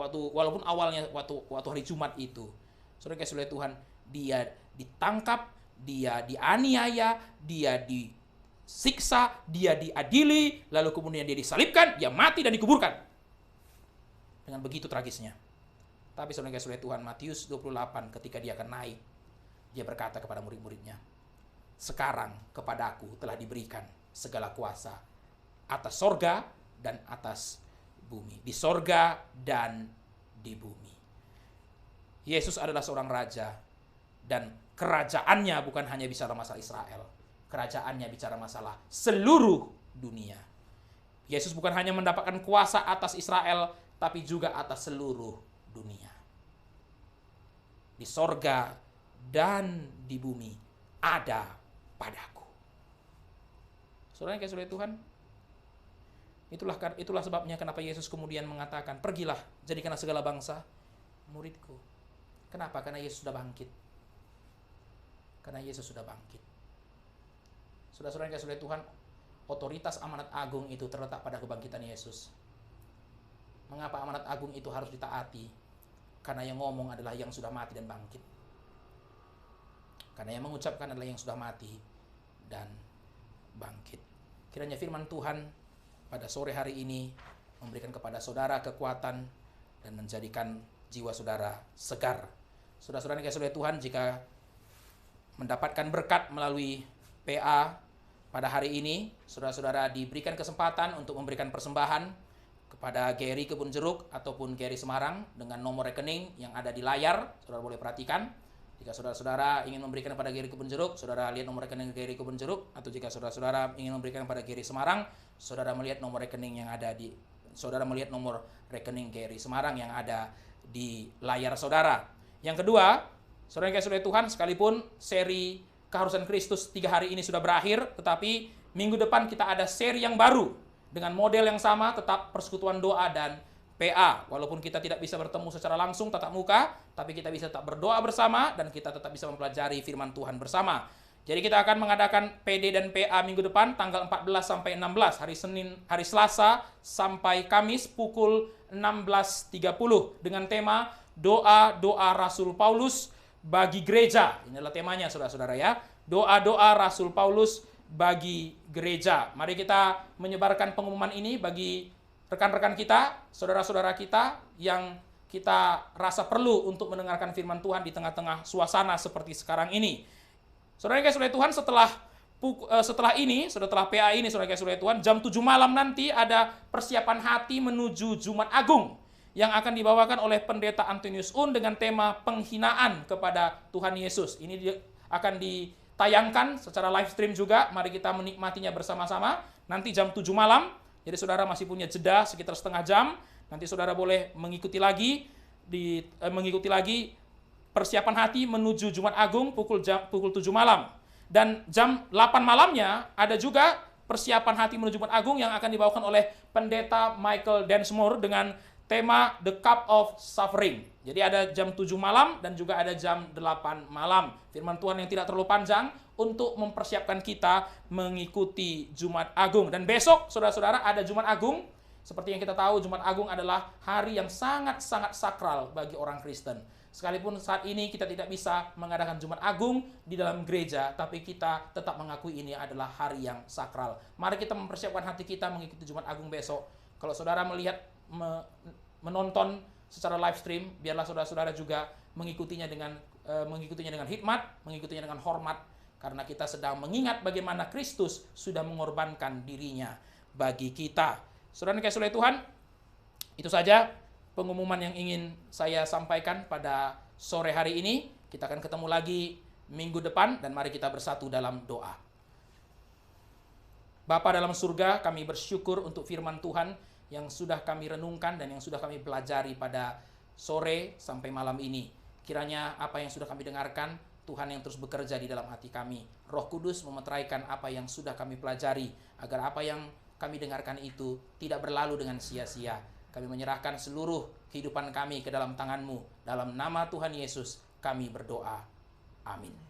walaupun awalnya waktu hari Jumat itu, saudara-saudara Tuhan, dia ditangkap, dia dianiaya, dia disiksa, dia diadili, lalu kemudian dia disalibkan, dia mati dan dikuburkan. Dengan begitu tragisnya. Tapi saudara-saudara Tuhan, Matius 28 ketika dia akan naik, dia berkata kepada murid-muridnya, "Sekarang kepadaku telah diberikan segala kuasa atas sorga dan atas bumi." Di sorga dan di bumi. Yesus adalah seorang raja, dan kerajaannya bukan hanya bicara masalah Israel. Kerajaannya bicara masalah seluruh dunia. Yesus bukan hanya mendapatkan kuasa atas Israel, tapi juga atas seluruh dunia. Di sorga dan di bumi ada padaku. Saudara yang kasih oleh Tuhan, itulah sebabnya kenapa Yesus kemudian mengatakan, pergilah, jadikanlah segala bangsa muridku. Kenapa? Karena Yesus sudah bangkit. Karena Yesus sudah bangkit. Saudara-saudara yang kasih oleh Tuhan, otoritas amanat agung itu terletak pada kebangkitan Yesus. Mengapa amanat agung itu harus ditaati? Karena yang ngomong adalah yang sudah mati dan bangkit. Karena yang mengucapkan adalah yang sudah mati dan bangkit. Kiranya firman Tuhan pada sore hari ini memberikan kepada saudara kekuatan dan menjadikan jiwa saudara segar. Saudara-saudara yang kasih oleh Tuhan, jika mendapatkan berkat melalui PA pada hari ini, saudara-saudara diberikan kesempatan untuk memberikan persembahan kepada Gary Kebun Jeruk ataupun Gary Semarang dengan nomor rekening yang ada di layar. Saudara boleh perhatikan. Jika saudara-saudara ingin memberikan kepada Gary Kebun Jeruk, saudara lihat nomor rekening Gary Kebun Jeruk. Atau jika saudara-saudara ingin memberikan kepada Gary Semarang, saudara melihat nomor rekening Gary Semarang yang ada di layar saudara. Yang kedua, saudara yang kasih oleh Tuhan, sekalipun seri Keharusan Kristus 3 hari ini sudah berakhir, tetapi minggu depan kita ada seri yang baru dengan model yang sama, tetap persekutuan doa dan PA. Walaupun kita tidak bisa bertemu secara langsung tatap muka, tapi kita bisa tetap berdoa bersama dan kita tetap bisa mempelajari firman Tuhan bersama. Jadi kita akan mengadakan PD dan PA minggu depan tanggal 14 sampai 16, hari Selasa sampai Kamis pukul 16.30 dengan tema doa-doa Rasul Paulus bagi gereja. Ini adalah temanya, saudara-saudara ya. Doa-doa Rasul Paulus bagi gereja. Mari kita menyebarkan pengumuman ini bagi rekan-rekan kita, saudara-saudara kita yang kita rasa perlu untuk mendengarkan firman Tuhan di tengah-tengah suasana seperti sekarang ini. Saudara yang kasih oleh Tuhan, setelah PA ini, saudara yang kasih oleh Tuhan, jam 7 malam nanti ada persiapan hati menuju Jumat Agung yang akan dibawakan oleh Pendeta Antonius Un dengan tema penghinaan kepada Tuhan Yesus. Ini akan ditayangkan secara live stream juga. Mari kita menikmatinya bersama-sama. Nanti jam 7 malam. Jadi saudara masih punya jeda sekitar setengah jam. Nanti saudara boleh mengikuti lagi persiapan hati menuju Jumat Agung pukul 7 malam. Dan jam 8 malamnya ada juga persiapan hati menuju Jumat Agung yang akan dibawakan oleh Pendeta Michael Densmore dengan tema The Cup of Suffering. Jadi ada jam 7 malam dan juga ada jam 8 malam. Firman Tuhan yang tidak terlalu panjang untuk mempersiapkan kita mengikuti Jumat Agung. Dan besok, saudara-saudara, ada Jumat Agung. Seperti yang kita tahu, Jumat Agung adalah hari yang sangat-sangat sakral bagi orang Kristen. Sekalipun saat ini kita tidak bisa mengadakan Jumat Agung di dalam gereja, tapi kita tetap mengakui ini adalah hari yang sakral. Mari kita mempersiapkan hati kita mengikuti Jumat Agung besok. Kalau saudara menonton secara live stream, biarlah saudara-saudara juga mengikutinya dengan hikmat, mengikutinya dengan hormat, karena kita sedang mengingat bagaimana Kristus sudah mengorbankan dirinya bagi kita. Saudara yang kasih oleh Tuhan, itu saja pengumuman yang ingin saya sampaikan pada sore hari ini. Kita akan ketemu lagi minggu depan dan mari kita bersatu dalam doa. Bapa dalam surga, kami bersyukur untuk firman Tuhan yang sudah kami renungkan dan yang sudah kami pelajari pada sore sampai malam ini. Kiranya apa yang sudah kami dengarkan, Tuhan yang terus bekerja di dalam hati kami. Roh Kudus memeteraikan apa yang sudah kami pelajari, agar apa yang kami dengarkan itu tidak berlalu dengan sia-sia. Kami menyerahkan seluruh kehidupan kami ke dalam tangan-Mu. Dalam nama Tuhan Yesus kami berdoa. Amin.